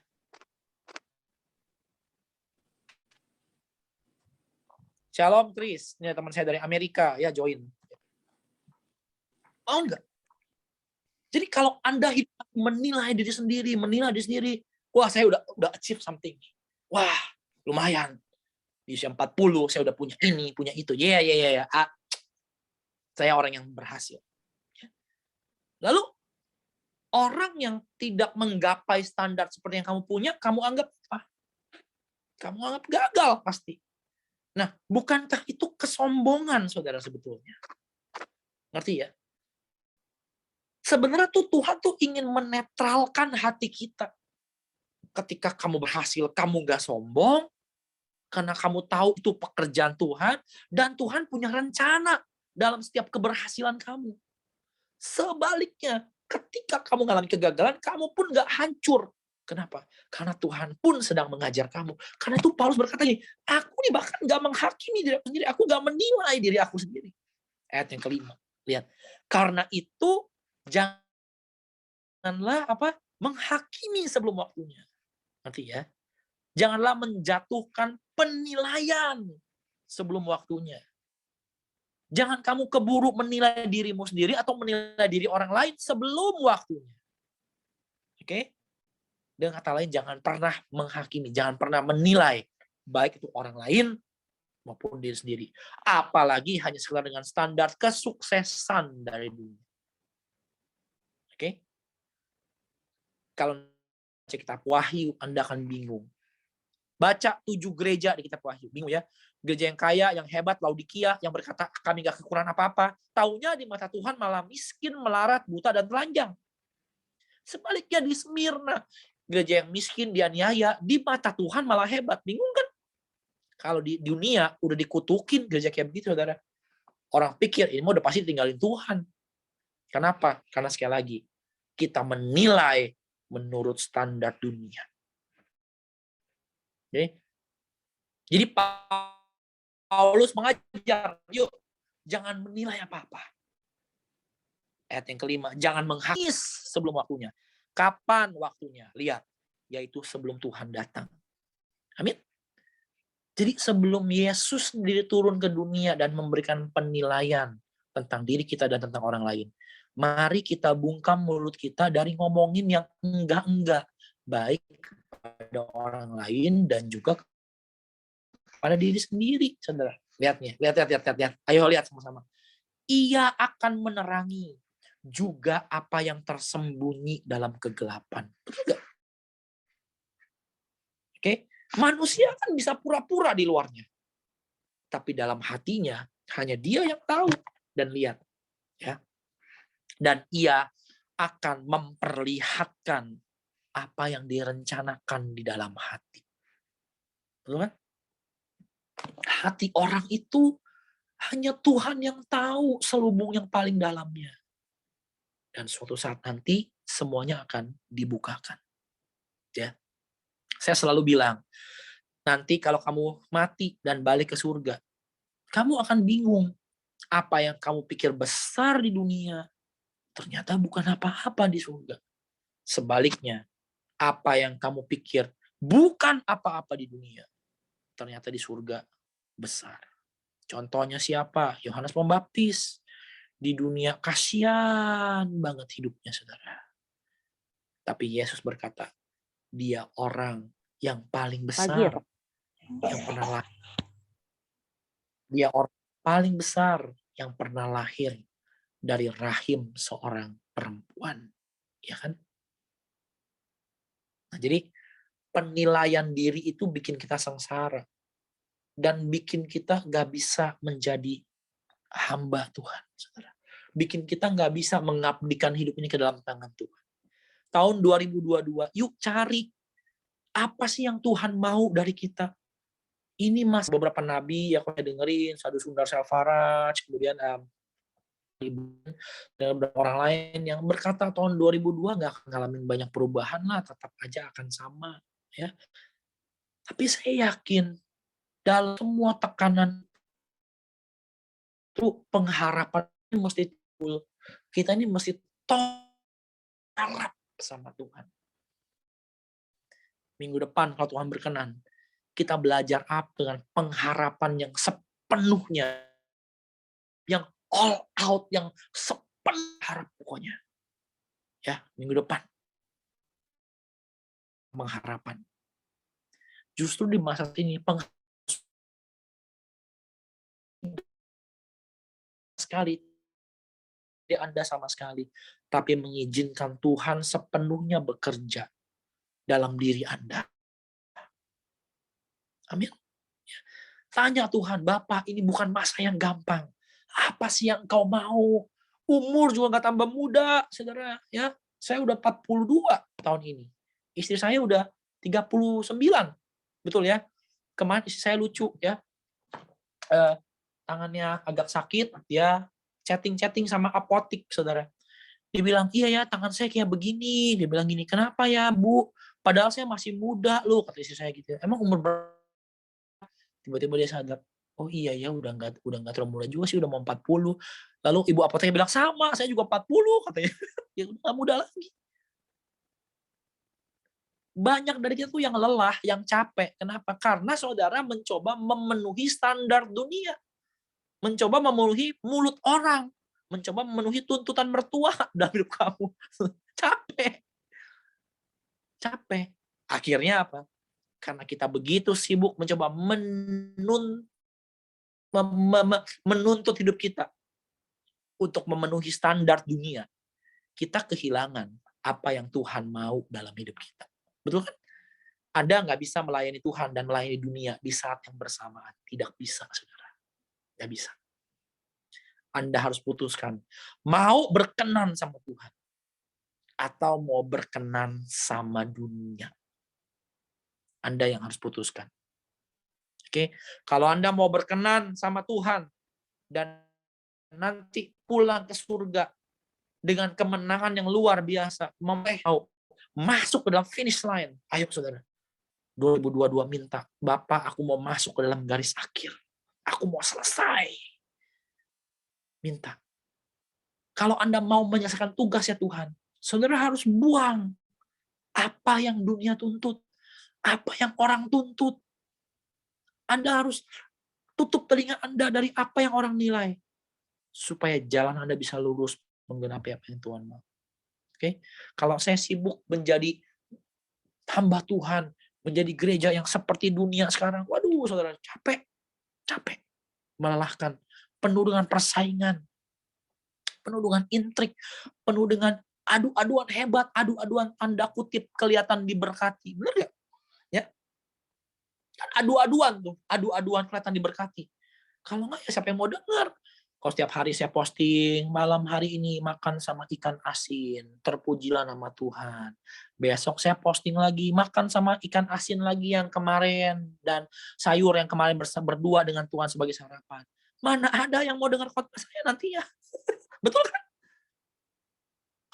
Shalom Chris, ini teman saya dari Amerika, ya join. Mau nggak? Jadi kalau Anda menilai diri sendiri, wah saya udah achieve something. Wah, lumayan. Di usia 40 saya udah punya ini, punya itu. Ya. Saya orang yang berhasil. Lalu orang yang tidak menggapai standar seperti yang kamu punya, kamu anggap apa? Kamu anggap gagal pasti. Nah, bukankah itu kesombongan, saudara, sebetulnya? Ngerti ya? Sebenarnya tuh Tuhan tuh ingin menetralkan hati kita. Ketika kamu berhasil, kamu gak sombong, karena kamu tahu itu pekerjaan Tuhan, dan Tuhan punya rencana dalam setiap keberhasilan kamu. Sebaliknya, ketika kamu mengalami kegagalan, kamu pun gak hancur. Kenapa? Karena Tuhan pun sedang mengajar kamu. Karena itu Paulus berkata gini, aku nih bahkan gak menghakimi diri aku sendiri, aku gak menilai diri aku sendiri. Ayat yang kelima, lihat. Karena itu, janganlah menghakimi sebelum waktunya. Nanti ya. Janganlah menjatuhkan penilaian sebelum waktunya. Jangan kamu keburu menilai dirimu sendiri atau menilai diri orang lain sebelum waktunya. Oke? Dengan kata lain, jangan pernah menghakimi, jangan pernah menilai baik itu orang lain maupun diri sendiri. Apalagi hanya sekedar dengan standar kesuksesan dari dunia. Oke? Kalau baca kitab Wahyu, Anda akan bingung. Baca 7 gereja di kitab Wahyu. Bingung ya? Gereja yang kaya, yang hebat, Laodikia, yang berkata kami gak kekurangan apa-apa. Taunya di mata Tuhan malah miskin, melarat, buta, dan telanjang. Sebaliknya di Smyrna, gereja yang miskin, dianiaya, di mata Tuhan malah hebat. Bingung kan? Kalau di dunia udah dikutukin gereja kayak begitu, saudara. Orang pikir ini udah pasti tinggalin Tuhan. Kenapa? Karena sekali lagi, kita menilai menurut standar dunia. Jadi Paulus mengajar, yuk jangan menilai apa-apa. Ayat yang kelima, jangan menghakimi sebelum waktunya. Kapan waktunya? Lihat, yaitu sebelum Tuhan datang. Amin. Jadi sebelum Yesus sendiri turun ke dunia dan memberikan penilaian tentang diri kita dan tentang orang lain, mari kita bungkam mulut kita dari ngomongin yang enggak-enggak, baik kepada orang lain dan juga pada diri sendiri, saudara. Lihat. Ayo lihat sama-sama. Ia akan menerangi juga apa yang tersembunyi dalam kegelapan. Betul gak? Oke, manusia kan bisa pura-pura di luarnya, tapi dalam hatinya hanya Dia yang tahu dan lihat, ya. Dan Ia akan memperlihatkan apa yang direncanakan di dalam hati. Betul kan? Hati orang itu hanya Tuhan yang tahu selubung yang paling dalamnya. Dan suatu saat nanti semuanya akan dibukakan. Ya. Saya selalu bilang, nanti kalau kamu mati dan balik ke surga, kamu akan bingung apa yang kamu pikir besar di dunia ternyata bukan apa-apa di surga. Sebaliknya, apa yang kamu pikir bukan apa-apa di dunia ternyata di surga besar. Contohnya siapa? Yohanes Pembaptis. Di dunia kasihan banget hidupnya, saudara. Tapi Yesus berkata, dia orang yang paling besar yang pernah lahir. Dia orang paling besar yang pernah lahir dari rahim seorang perempuan. Ya kan? Nah, jadi penilaian diri itu bikin kita sengsara dan bikin kita nggak bisa menjadi hamba Tuhan, saudara. Bikin kita nggak bisa mengabdikan hidup ini ke dalam tangan Tuhan. Tahun 2022, yuk cari apa sih yang Tuhan mau dari kita. Ini mas beberapa nabi yang saya dengerin, Sadhu Sundar Selvaraj, kemudian dan beberapa orang lain yang berkata tahun 2002 nggak akan ngalamin banyak perubahan lah, tetap aja akan sama, ya. Tapi saya yakin dalam semua tekanan itu pengharapan mesti timbul. Kita ini mesti harap sama Tuhan. Minggu depan kalau Tuhan berkenan, kita belajar apa dengan pengharapan yang sepenuhnya, yang all out, yang sepenuh harap pokoknya. Ya, minggu depan. Pengharapan. Justru di masa ini sekali di Anda sama sekali, tapi mengizinkan Tuhan sepenuhnya bekerja dalam diri Anda. Amin. Tanya Tuhan, Bapak, ini bukan masa yang gampang. Apa sih yang Kau mau? Umur juga nggak tambah muda, saudara. Ya, saya udah 42 tahun ini. Istri saya udah 39. Betul ya? Kemarin istri saya lucu ya. Tangannya agak sakit, dia chatting-chatting sama apotik, saudara. Dia bilang, iya ya, tangan saya kayak begini. Dia bilang gini, kenapa ya, Bu? Padahal saya masih muda loh, kata istri saya gitu. Emang umur berapa? Tiba-tiba dia sadar, oh iya ya, udah nggak terlalu muda juga sih, udah mau 40. Lalu ibu apoteknya bilang, sama, saya juga 40, katanya. Ya udah nggak muda lagi. Banyak dari kita tuh yang lelah, yang capek. Kenapa? Karena saudara mencoba memenuhi standar dunia. Mencoba memenuhi mulut orang. Mencoba memenuhi tuntutan mertua dalam hidup kamu. Capek. Capek. Akhirnya apa? Karena kita begitu sibuk mencoba menuntut hidup kita untuk memenuhi standar dunia, kita kehilangan apa yang Tuhan mau dalam hidup kita. Betul kan? Anda nggak bisa melayani Tuhan dan melayani dunia di saat yang bersamaan. Tidak bisa, saudara. Nggak bisa. Anda harus putuskan, mau berkenan sama Tuhan atau mau berkenan sama dunia. Anda yang harus putuskan. Oke, kalau Anda mau berkenan sama Tuhan dan nanti pulang ke surga dengan kemenangan yang luar biasa, mau masuk ke dalam finish line. Ayo saudara, 2022 minta, Bapak aku mau masuk ke dalam garis akhir. Aku mau selesai. Minta. Kalau Anda mau menyelesaikan tugas ya Tuhan, saudara harus buang apa yang dunia tuntut, apa yang orang tuntut. Anda harus tutup telinga Anda dari apa yang orang nilai, supaya jalan Anda bisa lurus menggenapi apa yang Tuhan mau. Oke, kalau saya sibuk menjadi hamba Tuhan, menjadi gereja yang seperti dunia sekarang, waduh saudara, capek, melelahkan, penuh dengan persaingan, penuh dengan intrik, penuh dengan adu-aduan hebat, adu-aduan tanda kutip kelihatan diberkati. Benar nggak? Ya, kan adu-aduan tuh, adu-aduan kelihatan diberkati. Kalau nggak ya siapa yang mau dengar? Kalau setiap hari saya posting, malam hari ini makan sama ikan asin, terpujilah nama Tuhan. Besok saya posting lagi, makan sama ikan asin lagi yang kemarin, dan sayur yang kemarin berdua dengan Tuhan sebagai sarapan. Mana ada yang mau dengar khotbah saya nantinya? Betul kan?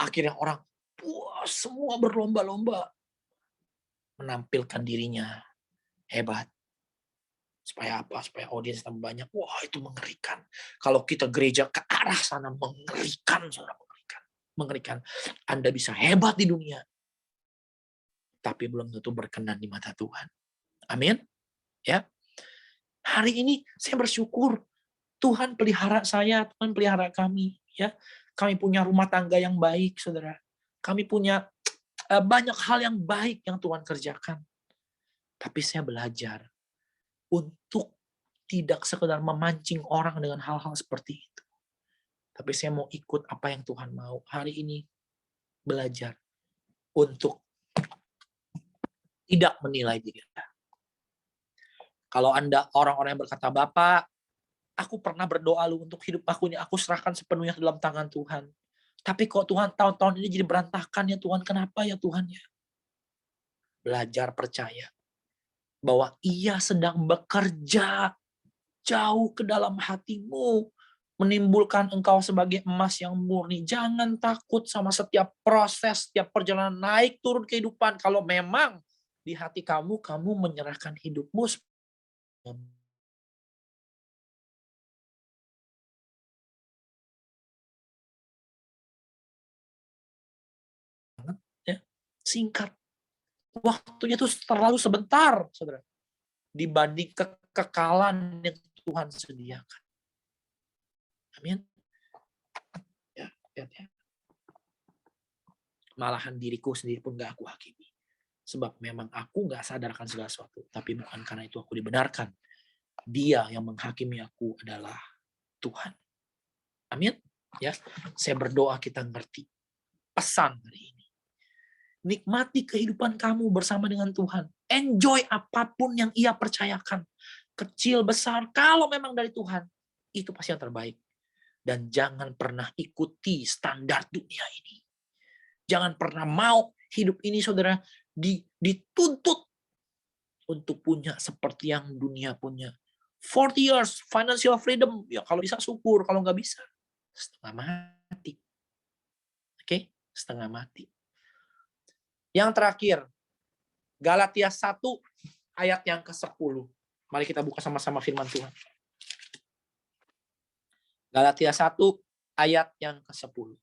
Akhirnya orang, puas semua berlomba-lomba menampilkan dirinya hebat. Supaya apa? Supaya audiens tambah banyak. Wah, itu mengerikan. Kalau kita gereja ke arah sana, mengerikan, saudara, mengerikan. Mengerikan. Anda bisa hebat di dunia, tapi belum tentu berkenan di mata Tuhan. Amin. Ya. Hari ini saya bersyukur Tuhan pelihara saya, Tuhan pelihara kami. Ya, kami punya rumah tangga yang baik, saudara. Kami punya banyak hal yang baik yang Tuhan kerjakan. Tapi saya belajar untuk tidak sekedar memancing orang dengan hal-hal seperti itu. Tapi saya mau ikut apa yang Tuhan mau. Hari ini belajar untuk tidak menilai diri Anda. Kalau Anda orang-orang yang berkata, Bapak, aku pernah berdoa lu untuk hidup aku ini, aku serahkan sepenuhnya ke dalam tangan Tuhan. Tapi kok Tuhan tahun-tahun ini jadi berantakan ya Tuhan, kenapa ya Tuhan ya? Belajar percaya bahwa Ia sedang bekerja jauh ke dalam hatimu, menimbulkan engkau sebagai emas yang murni. Jangan takut sama setiap proses, setiap perjalanan naik turun kehidupan. Kalau memang di hati kamu menyerahkan hidupmu ya, singkat. Waktunya itu terlalu sebentar, saudara, dibanding kekekalan yang Tuhan sediakan. Amin. Ya, lihat ya. Malahan diriku sendiri pun gak aku hakimi. Sebab memang aku gak sadarkan segala sesuatu. Tapi bukan karena itu aku dibenarkan. Dia yang menghakimi aku adalah Tuhan. Amin. Ya, saya berdoa kita ngerti pesan hari ini. Nikmati kehidupan kamu bersama dengan Tuhan. Enjoy apapun yang Ia percayakan. Kecil, besar, kalau memang dari Tuhan, itu pasti yang terbaik. Dan jangan pernah ikuti standar dunia ini. Jangan pernah mau hidup ini, saudara, dituntut untuk punya seperti yang dunia punya. 40 years, financial freedom. Ya kalau bisa syukur, kalau nggak bisa, setengah mati. Oke? Setengah mati. Yang terakhir, Galatia 1 ayat yang ke-10. Mari kita buka sama-sama firman Tuhan. Galatia 1 ayat yang ke-10.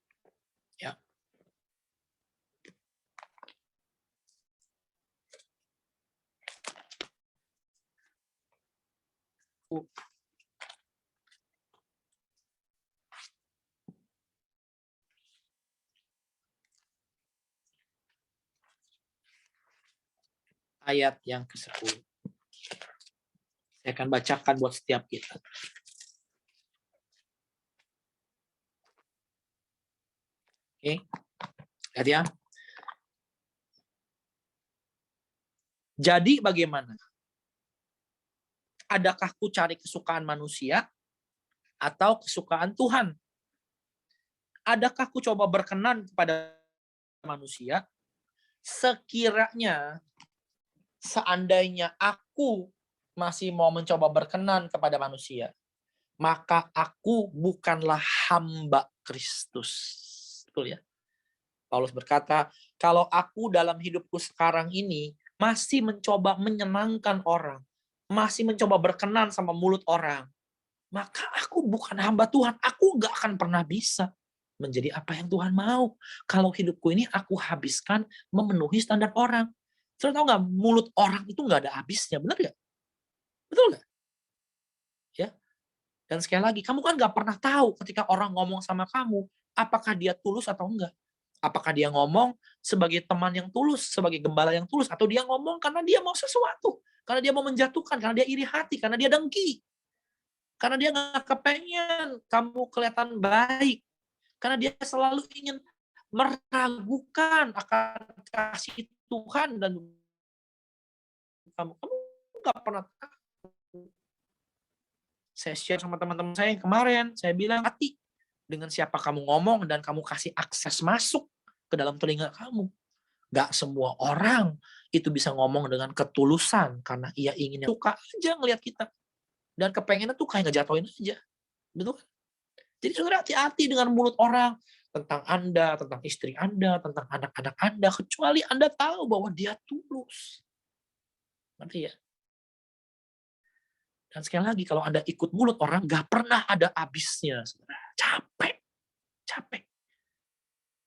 Ya. Ayat yang ke-10. Saya akan bacakan buat setiap kita. Oke. Lihat ya. Jadi bagaimana? Adakah ku cari kesukaan manusia atau kesukaan Tuhan? Adakah ku coba berkenan kepada manusia? Sekiranya seandainya aku masih mau mencoba berkenan kepada manusia, maka aku bukanlah hamba Kristus. Betul ya? Paulus berkata, kalau aku dalam hidupku sekarang ini masih mencoba menyenangkan orang, masih mencoba berkenan sama mulut orang, maka aku bukan hamba Tuhan. Aku gak akan pernah bisa menjadi apa yang Tuhan mau. Kalau hidupku ini aku habiskan memenuhi standar orang. Saudara tahu nggak, mulut orang itu nggak ada habisnya, benar nggak? Betul nggak? Ya. Dan sekali lagi, kamu kan nggak pernah tahu ketika orang ngomong sama kamu, apakah dia tulus atau enggak. Apakah dia ngomong sebagai teman yang tulus, sebagai gembala yang tulus, atau dia ngomong karena dia mau sesuatu, karena dia mau menjatuhkan, karena dia iri hati, karena dia dengki, karena dia nggak kepengen kamu kelihatan baik, karena dia selalu ingin meragukan akan kasih Tuhan dan kamu nggak pernah tahu. Saya share sama teman-teman saya yang kemarin, saya bilang hati dengan siapa kamu ngomong dan kamu kasih akses masuk ke dalam telinga kamu. Gak semua orang itu bisa ngomong dengan ketulusan karena ia ingin suka aja ngelihat kita dan kepengennya tuh kayak ngejatuhin aja, betul? Jadi saudara hati-hati dengan mulut orang tentang Anda, tentang istri Anda, tentang anak-anak Anda, kecuali Anda tahu bahwa dia tulus. Nanti ya. Dan sekali lagi, kalau Anda ikut mulut orang, gak pernah ada habisnya. Capek.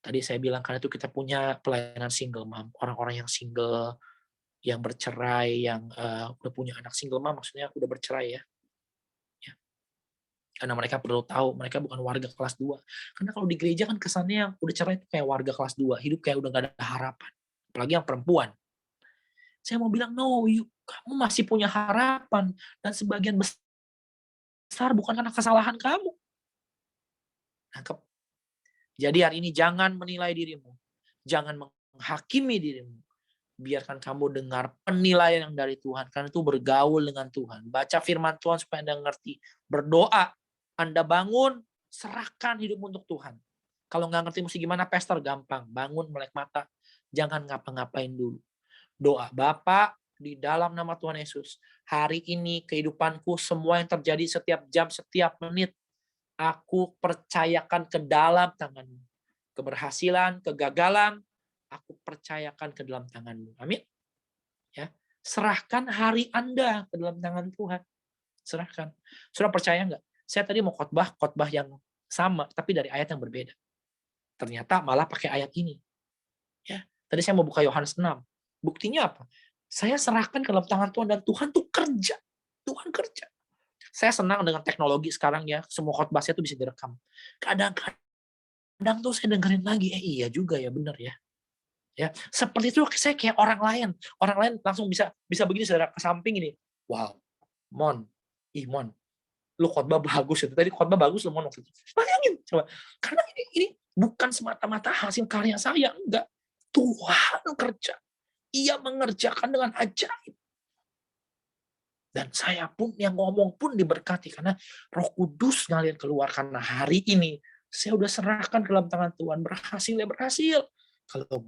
Tadi saya bilang, karena itu kita punya pelayanan single mom. Orang-orang yang single, yang bercerai, yang udah punya anak single mom, maksudnya udah bercerai ya. Karena mereka perlu tahu, mereka bukan warga kelas 2. Karena kalau di gereja kan kesannya yang udah cerai itu kayak warga kelas 2. Hidup kayak udah gak ada harapan. Apalagi yang perempuan. Saya mau bilang, no, kamu masih punya harapan. Dan sebagian besar bukan karena kesalahan kamu. Nangkep? Jadi hari ini jangan menilai dirimu. Jangan menghakimi dirimu. biarkan kamu dengar penilaian yang dari Tuhan. Karena itu bergaul dengan Tuhan. Baca firman Tuhan supaya Anda ngerti. Berdoa. Anda bangun, serahkan hidup untuk Tuhan. Kalau nggak ngerti mesti gimana, pastor, gampang. Bangun, melek mata. Jangan ngapa-ngapain dulu. Doa, Bapa, di dalam nama Tuhan Yesus, hari ini kehidupanku, semua yang terjadi setiap jam, setiap menit, aku percayakan ke dalam tangan-Mu. Keberhasilan, kegagalan, aku percayakan ke dalam tangan-Mu. Amin. Ya, serahkan hari Anda ke dalam tangan Tuhan. Serahkan. Sudah percaya nggak? Saya tadi mau khotbah yang sama, tapi dari ayat yang berbeda. Ternyata malah pakai ayat ini. Ya, tadi saya mau buka Yohanes 6. Buktinya apa? Saya serahkan ke dalam tangan Tuhan dan Tuhan tuh kerja. Tuhan kerja. Saya senang dengan teknologi sekarang ya. Semua khotbah saya tuh bisa direkam. Kadang-kadang tuh saya dengerin lagi. Iya juga ya, benar ya. Ya, seperti itu saya kayak orang lain. Orang lain langsung bisa begini, saudara, ke samping ini. Wow, Mon, lu khotbah bagus itu. Tadi khotbah bagus lu, Mon. Bayangin, coba. Karena ini bukan semata-mata hasil karya saya, enggak. Tuhan kerja. Ia mengerjakan dengan ajaib. Dan saya pun yang ngomong pun diberkati karena Roh Kudus ngalir keluar. Karena hari ini saya udah serahkan ke dalam tangan Tuhan. Berhasil ya berhasil. Kalau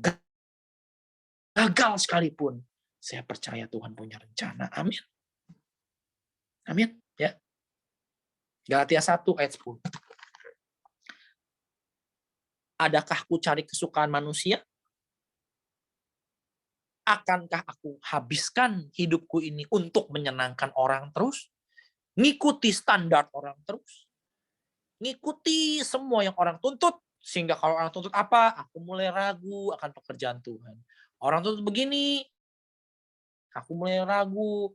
gagal sekalipun, saya percaya Tuhan punya rencana. Amin. Amin. Ya. Galatia 1 ayat 10. Adakah aku cari kesukaan manusia? Akankah aku habiskan hidupku ini untuk menyenangkan orang terus? Ngikuti standar orang terus? Ngikuti semua yang orang tuntut? Sehingga kalau orang tuntut apa? Aku mulai ragu akan pekerjaan Tuhan. Orang tuntut begini, aku mulai ragu.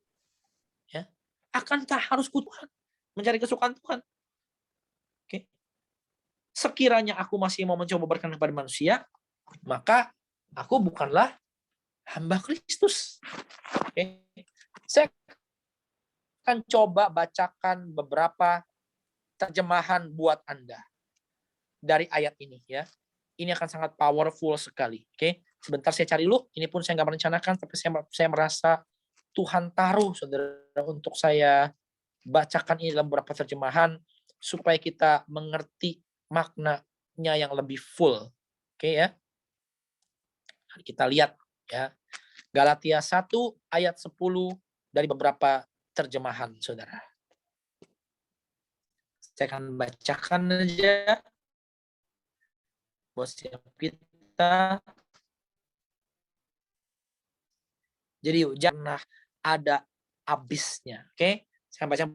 Ya. Akankah harus Tuhan mencari kesukaan Tuhan? Oke. Sekiranya aku masih mau mencoba berkenan kepada manusia, maka aku bukanlah hamba Kristus. Oke. Saya akan coba bacakan beberapa terjemahan buat Anda dari ayat ini ya. Ini akan sangat powerful sekali. Oke. Sebentar saya cari dulu. Ini pun saya nggak merencanakan, tapi saya merasa Tuhan taruh saudara untuk saya bacakan ini dalam beberapa terjemahan supaya kita mengerti maknanya yang lebih full. Oke ya. Kita lihat ya. Galatia 1 ayat 10 dari beberapa terjemahan saudara. Saya akan bacakan aja. Buat siap kita. Jadi jangan ada habisnya. Oke. Saya baca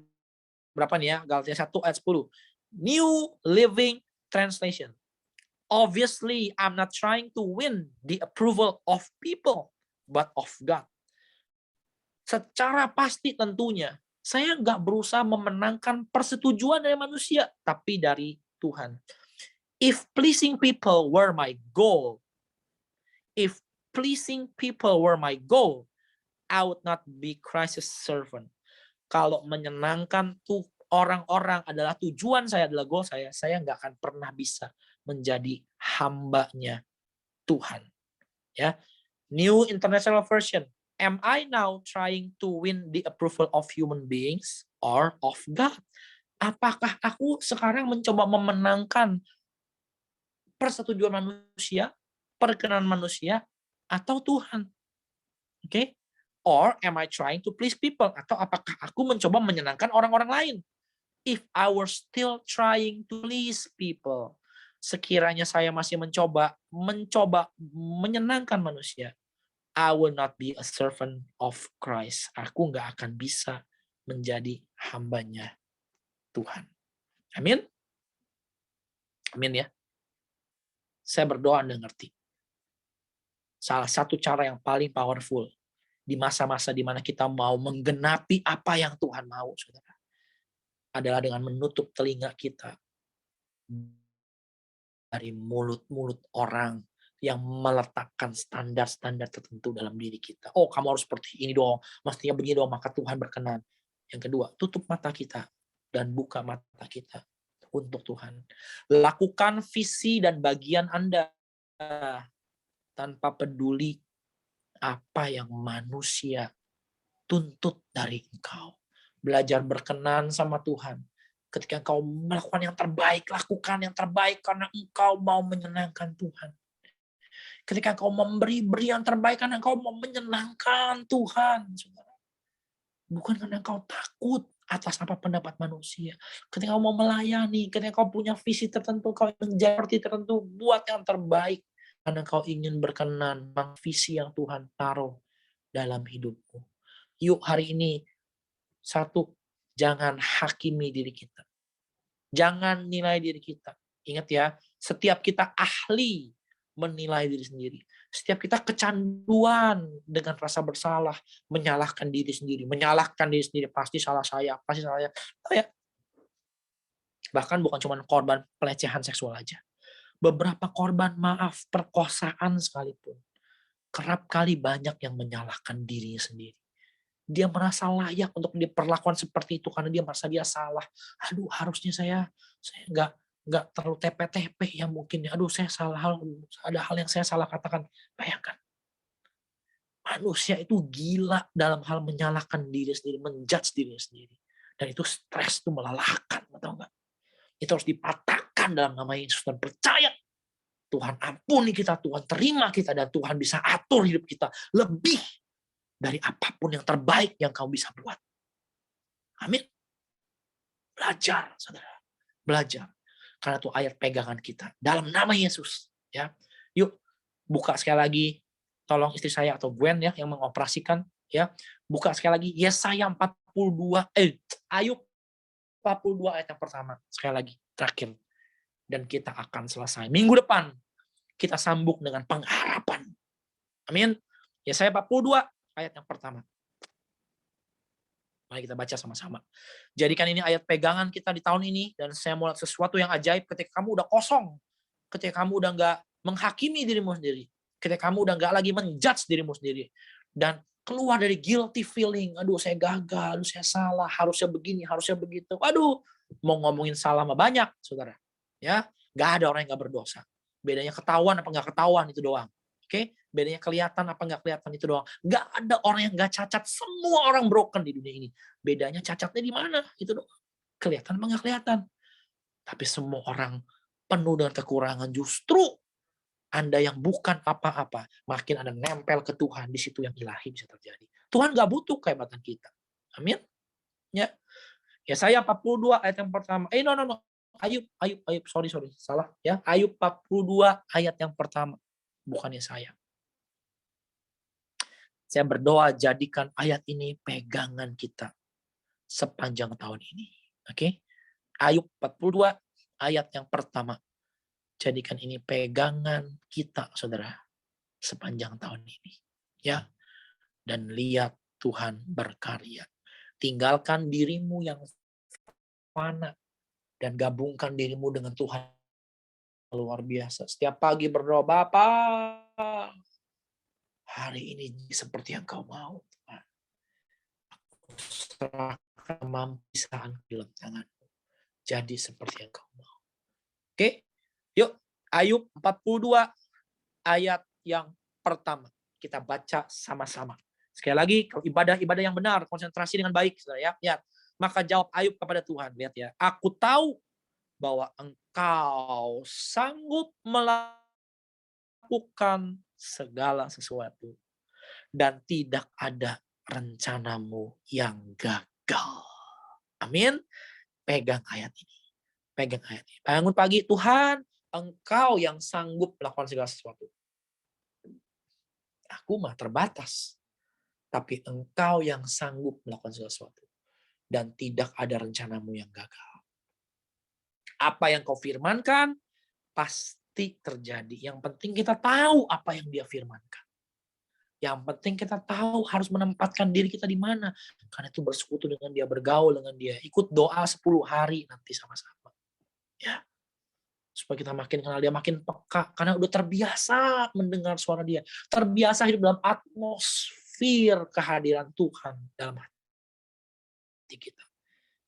berapa nih ya? Galatia 1 ayat 10. New Living Translation. Obviously, I'm not trying to win the approval of people, but of God. Secara pasti tentunya, saya nggak berusaha memenangkan persetujuan dari manusia, tapi dari Tuhan. If pleasing people were my goal, I would not be Christ's servant. Kalau menyenangkan tuh orang-orang adalah tujuan saya, adalah goal saya nggak akan pernah bisa menjadi hambanya Tuhan. Ya, New International Version. Am I now trying to win the approval of human beings or of God? Apakah aku sekarang mencoba memenangkan persetujuan manusia, perkenan manusia, atau Tuhan? Oke? Okay? Or am I trying to please people? Atau apakah aku mencoba menyenangkan orang-orang lain? If I were still trying to please people, sekiranya saya masih mencoba menyenangkan manusia, I will not be a servant of Christ. Aku nggak akan bisa menjadi hambanya Tuhan. Amin. Amin ya. Saya berdoa Anda ngerti. Salah satu cara yang paling powerful di masa-masa di mana kita mau menggenapi apa yang Tuhan mau, saudara, adalah dengan menutup telinga kita dari mulut-mulut orang yang meletakkan standar-standar tertentu dalam diri kita. Oh, kamu harus seperti ini dong, mestinya begini dong, maka Tuhan berkenan. Yang kedua, tutup mata kita dan buka mata kita untuk Tuhan. Lakukan visi dan bagian Anda tanpa peduli apa yang manusia tuntut dari engkau. Belajar berkenan sama Tuhan. Ketika engkau melakukan yang terbaik, lakukan yang terbaik karena engkau mau menyenangkan Tuhan. Ketika engkau beri yang terbaik karena engkau mau menyenangkan Tuhan. Saudara. Bukan karena engkau takut atas apa pendapat manusia. Ketika kau mau melayani, ketika kau punya visi tertentu, kau menjadi seperti tertentu, buat yang terbaik. Karena kau ingin berkenan dengan visi yang Tuhan taruh dalam hidupmu. Yuk hari ini, satu, jangan hakimi diri kita. Jangan nilai diri kita. Ingat ya, setiap kita ahli menilai diri sendiri. Setiap kita kecanduan dengan rasa bersalah, menyalahkan diri sendiri, pasti salah saya, pasti salah saya. Oh ya. Bahkan bukan cuma korban pelecehan seksual aja. Beberapa korban perkosaan sekalipun. Kerap kali banyak yang menyalahkan dirinya sendiri. Dia merasa layak untuk diperlakukan seperti itu karena dia merasa dia salah. Aduh, harusnya saya nggak terlalu tepe-tepe ya mungkin. Aduh, saya ada hal yang saya salah katakan. Bayangkan. Manusia itu gila dalam hal menyalahkan diri sendiri, menjudge diri sendiri. Dan itu stres, itu melelahkan, tahu nggak? Itu harus dipatahkan dalam nama Yesus dan percaya Tuhan ampuni kita, Tuhan terima kita, dan Tuhan bisa atur hidup kita lebih dari apapun yang terbaik yang kau bisa buat. Amin. Belajar, saudara. Belajar. Karena itu ayat pegangan kita. Dalam nama Yesus. Ya. Yuk, buka sekali lagi. Tolong istri saya atau Gwen ya yang mengoperasikan. Ya. Buka sekali lagi. Yesaya 42. Ayub 42 ayat yang pertama. Sekali lagi. Terakhir. Dan kita akan selesai. Minggu depan. Kita sambung dengan pengharapan. Amin. Yesaya 42 ayat yang pertama. Mari kita baca sama-sama. Jadikan ini ayat pegangan kita di tahun ini. Dan saya mau lihat sesuatu yang ajaib ketika kamu udah kosong. Ketika kamu udah nggak menghakimi dirimu sendiri. Ketika kamu udah nggak lagi menjudge dirimu sendiri. Dan keluar dari guilty feeling. Aduh saya gagal, aduh saya salah. Harusnya begini, harusnya begitu. Aduh, mau ngomongin salah mah banyak, saudara. Ya, nggak ada orang yang nggak berdosa. Bedanya ketahuan apa nggak ketahuan itu doang. Oke, bedanya kelihatan apa nggak kelihatan itu doang. Nggak ada orang yang nggak cacat. Semua orang broken di dunia ini. Bedanya cacatnya di mana? Itu doang. Kelihatan apa nggak kelihatan. Tapi semua orang penuh dengan kekurangan. Justru Anda yang bukan apa-apa, makin Anda nempel ke Tuhan, di situ yang ilahi bisa terjadi. Tuhan nggak butuh kehebatan kita. Amin. Ya. Yesaya 42 ayat yang pertama. No. Ayub, sorry, salah ya. Ayub 42 ayat yang pertama. Bukannya saya. Saya berdoa jadikan ayat ini pegangan kita sepanjang tahun ini. Oke? Ayub 42 ayat yang pertama. Jadikan ini pegangan kita, saudara, sepanjang tahun ini. Ya. Dan lihat Tuhan berkarya. Tinggalkan dirimu yang fana dan gabungkan dirimu dengan Tuhan luar biasa. Setiap pagi berdoa, Bapa, hari ini seperti yang kau mau. Tuhan. Aku serahkan kemampuan dalam tanganmu. Jadi seperti yang kau mau. Oke, yuk Ayub 42 ayat yang pertama. Kita baca sama-sama. Sekali lagi, kalau ibadah yang benar, konsentrasi dengan baik. Ya. Maka jawab Ayub kepada Tuhan. Lihat ya, aku tahu bahwa engkau sanggup melakukan segala sesuatu. Dan tidak ada rencanamu yang gagal. Amin. Pegang ayat ini. Bangun pagi, Tuhan, engkau yang sanggup melakukan segala sesuatu. Aku mah terbatas. Tapi engkau yang sanggup melakukan segala sesuatu. Dan tidak ada rencanamu yang gagal. Apa yang kau firmankan, pasti terjadi. Yang penting kita tahu apa yang dia firmankan. Yang penting kita tahu harus menempatkan diri kita di mana. Karena itu bersekutu dengan dia, bergaul dengan dia. Ikut doa 10 hari nanti sama-sama. Ya. Supaya kita makin kenal dia, makin peka. Karena udah terbiasa mendengar suara dia. Terbiasa hidup dalam atmosfer kehadiran Tuhan dalam hati kita.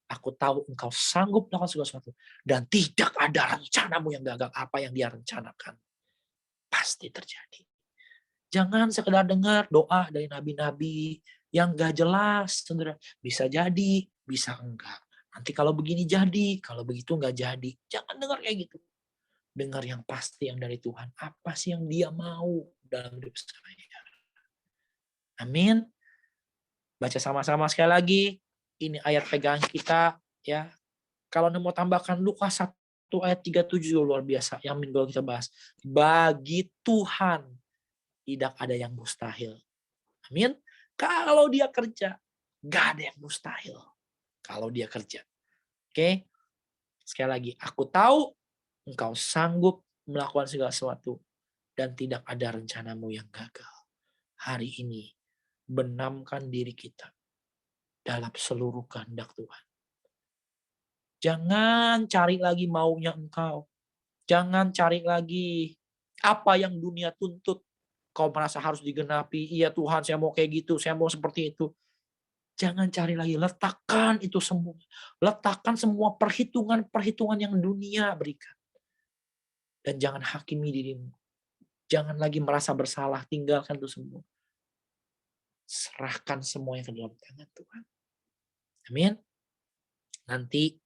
Aku tahu engkau sanggup melakukan segala sesuatu. Dan tidak ada rencanamu yang gagal. Apa yang dia rencanakan pasti terjadi. Jangan sekedar dengar doa dari nabi-nabi yang gak jelas, saudara. Bisa jadi, bisa enggak. Nanti kalau begini jadi, kalau begitu enggak jadi. Jangan dengar kayak gitu. Dengar yang pasti yang dari Tuhan. Apa sih yang dia mau dalam hidup saya? Amin. Baca sama-sama sekali lagi. Ini ayat pegangan kita, ya. Kalau mau tambahkan Lukas 1 ayat 37 luar biasa yang minggu kita bahas. Bagi Tuhan tidak ada yang mustahil. Amin. Kalau dia kerja, gak ada yang mustahil. Kalau dia kerja. Oke. Sekali lagi, aku tahu engkau sanggup melakukan segala sesuatu dan tidak ada rencanamu yang gagal. Hari ini, benamkan diri kita dalam seluruh kehendak Tuhan. Jangan cari lagi maunya engkau. Jangan cari lagi apa yang dunia tuntut. Kau merasa harus digenapi. Iya Tuhan, saya mau kayak gitu. Saya mau seperti itu. Jangan cari lagi. Letakkan itu semua. Letakkan semua perhitungan-perhitungan yang dunia berikan. Dan jangan hakimi dirimu. Jangan lagi merasa bersalah. Tinggalkan itu semua. Serahkan semuanya ke dalam tangan Tuhan. Amin. Nanti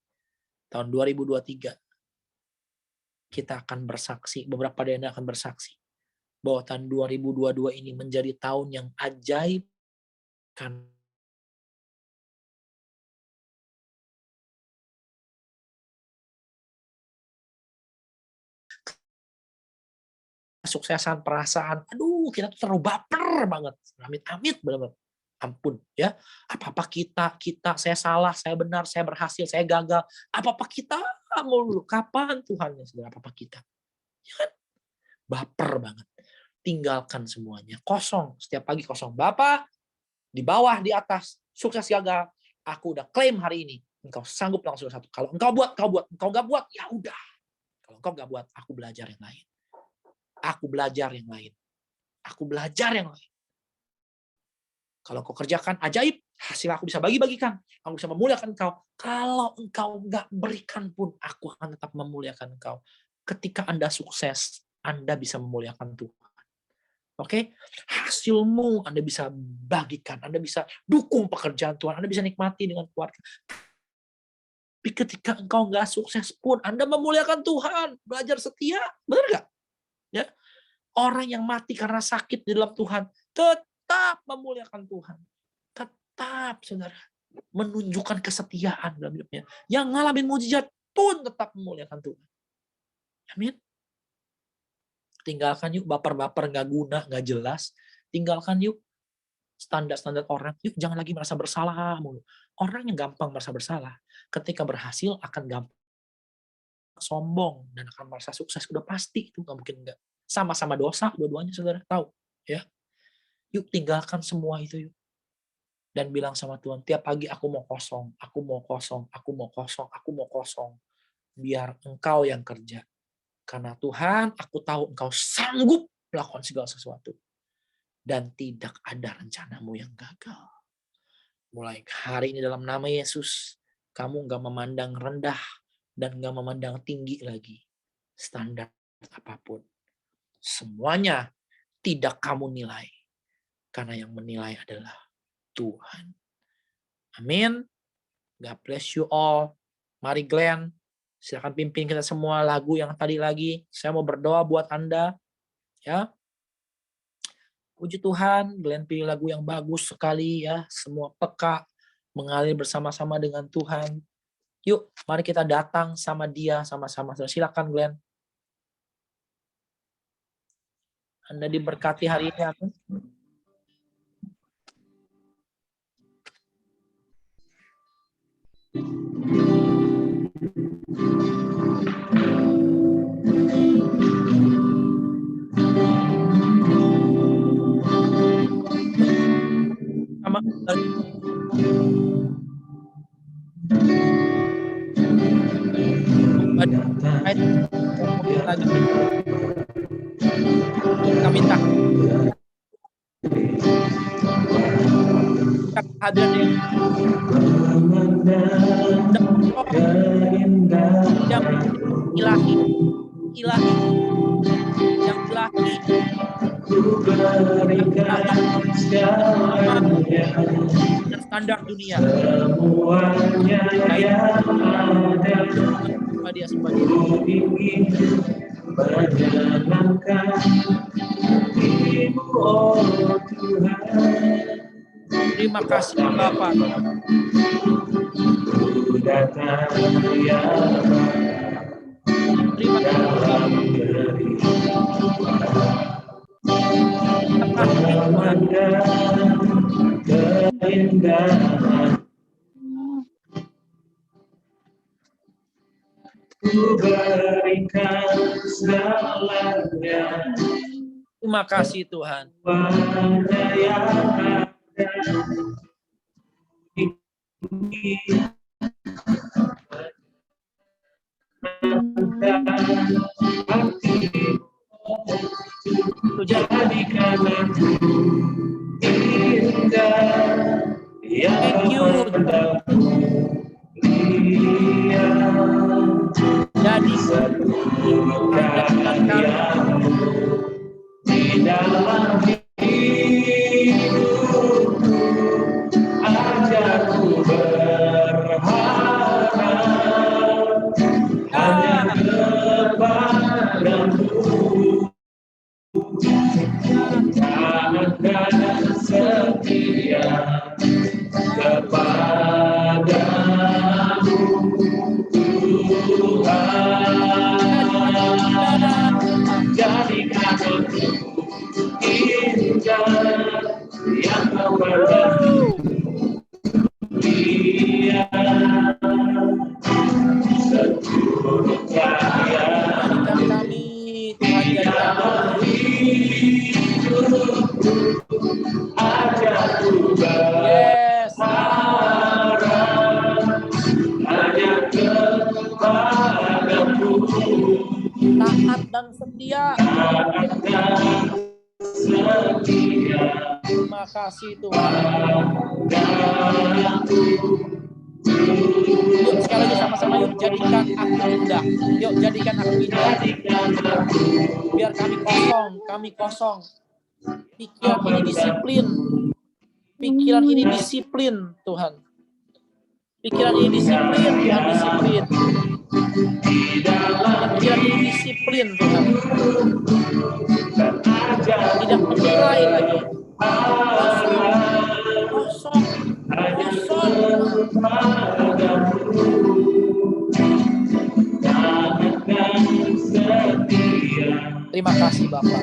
tahun 2023 kita akan bersaksi, beberapa dari Anda akan bersaksi bahwa tahun 2022 ini menjadi tahun yang ajaib kan kesuksesan, perasaan, aduh kita tuh terlalu baper banget, amit-amit benar-benar. Ampun ya, apa-apa kita, saya salah, saya benar, saya berhasil, saya gagal, apa-apa kita mulu, kapan Tuhan ya saudara, apa-apa kita. Ya kan? Baper banget. Tinggalkan semuanya, kosong, setiap pagi kosong. Bapak, di bawah, di atas, sukses gagal, aku udah klaim hari ini, engkau sanggup langsung satu. Kalau engkau buat, kau buat, engkau nggak buat, ya udah. Kalau engkau nggak buat, aku belajar yang lain. Aku belajar yang lain. Aku belajar yang lain. Kalau kau kerjakan ajaib, hasil aku bisa bagi-bagikan. Aku bisa memuliakan engkau. Kalau engkau nggak berikan pun, aku akan tetap memuliakan engkau. Ketika Anda sukses, Anda bisa memuliakan Tuhan. Oke? Hasilmu Anda bisa bagikan. Anda bisa dukung pekerjaan Tuhan. Anda bisa nikmati dengan keluarga. Tapi ketika engkau nggak sukses pun, Anda memuliakan Tuhan. Belajar setia. Benar nggak? Ya. Orang yang mati karena sakit di dalam Tuhan, tetap memuliakan Tuhan. Tetap, saudara. Menunjukkan kesetiaan dalam hidupnya. Yang ngalamin mujizat pun tetap memuliakan Tuhan. Amin. Tinggalkan yuk baper-baper, nggak guna, nggak jelas. Tinggalkan yuk standar-standar orang. Yuk jangan lagi merasa bersalah mulu. Orang yang gampang merasa bersalah, ketika berhasil akan gampang sombong dan akan merasa sukses. Udah pasti itu, nggak mungkin enggak. Sama-sama dosa, dua-duanya saudara tahu. Ya. Yuk tinggalkan semua itu yuk. Dan bilang sama Tuhan, tiap pagi aku mau kosong, aku mau kosong, aku mau kosong, aku mau kosong. Biar engkau yang kerja. Karena Tuhan, aku tahu engkau sanggup melakukan segala sesuatu. Dan tidak ada rencanamu yang gagal. Mulai hari ini dalam nama Yesus, kamu gak memandang rendah dan gak memandang tinggi lagi. Standar apapun. Semuanya tidak kamu nilai. Karena yang menilai adalah Tuhan. Amin. God bless you all. Mari Glenn, silakan pimpin kita semua lagu yang tadi lagi. Saya mau berdoa buat Anda. Ya. Puji Tuhan, Glenn pilih lagu yang bagus sekali ya. Semua peka, mengalir bersama-sama dengan Tuhan. Yuk, mari kita datang sama dia sama-sama. Silakan Glenn. Anda diberkati hari ini. Amin. Sama lagi. Kita minta hadirin yang ilahi yang ilahi ku berikan segalanya, dan standar dunia. semuanya yang ada. Sembah dia, sembah dia. Ku ingin menyenangkan dirimu, oh Tuhan. Terima kasih Bapak. Ku datang ya Terima kasih dalam Tuhan. keindahan. Ku berikan segalanya, Terima kasih Tuhan. semuanya yang ada. Jadikan aku indah yang Thank you. Jadi seluruh karyamu di dalam hidupku, ajarku berharap hanya kepadamu. Akan setia kepadamu, Tuhan. Jadikan aku indah yang memandang dia, seluruh karya jadikan kami, Tuhan jadikan kami. ajarku Yes. berharap hanya kepadamu. Taat dan setia. Terima kasih Tuhan. Yuk sekali lagi sama-sama yuk, jadikan aku indah. Yuk jadikan aku indah. Biar kami kosong. Pikiran ini disiplin. Pikiran ini disiplin Tuhan. Pikiran ini disiplin, Tuhan disiplin. Pikiran ini disiplin Tuhan. Tidak menilai lagi. Kosong. Terima kasih Bapak.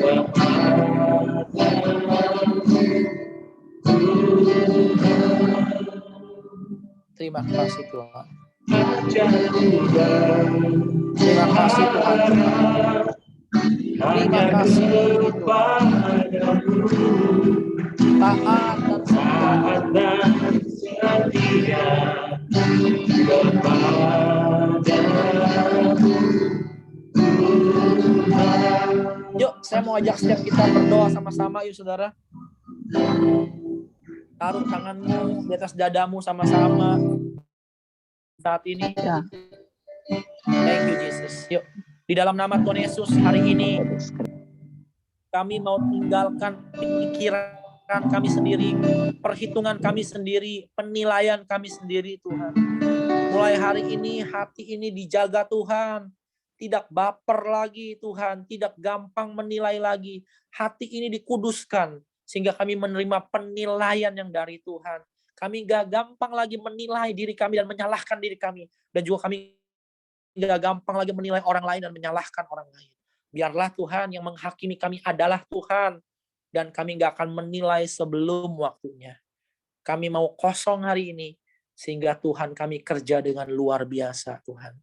Terima kasih Tuhan. Terima kasih Tuhan. Terima kasih Tuhan. Taat dan setia. Yuk, saya mau ajak setiap kita berdoa sama-sama yuk saudara. Taruh tanganmu di atas dadamu sama-sama saat ini. Thank you Jesus. Yuk, di dalam nama Tuhan Yesus hari ini kami mau tinggalkan pikiran kami sendiri, perhitungan kami sendiri, penilaian kami sendiri Tuhan. Mulai hari ini hati ini dijaga Tuhan. Tidak baper lagi Tuhan, tidak gampang menilai lagi. Hati ini dikuduskan sehingga kami menerima penilaian yang dari Tuhan. Kami gak gampang lagi menilai diri kami dan menyalahkan diri kami. Dan juga kami gak gampang lagi menilai orang lain dan menyalahkan orang lain. Biarlah Tuhan yang menghakimi kami adalah Tuhan. Dan kami gak akan menilai sebelum waktunya. Kami mau kosong hari ini sehingga Tuhan kami kerja dengan luar biasa Tuhan.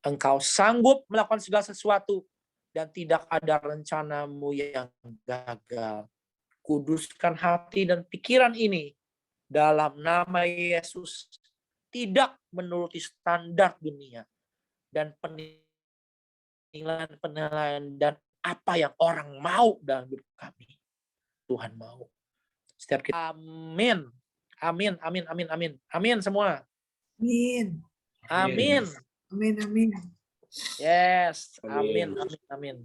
Engkau sanggup melakukan segala sesuatu dan tidak ada rencanamu yang gagal. Kuduskan hati dan pikiran ini dalam nama Yesus, tidak menuruti standar dunia dan penilaian dan apa yang orang mau dalam hidup kami. Tuhan mau. Setiap kita, amin. Amin, amin, amin, amin. Amin semua. Amin. Amin. Amin, amin. Yes, amin, amin, amin.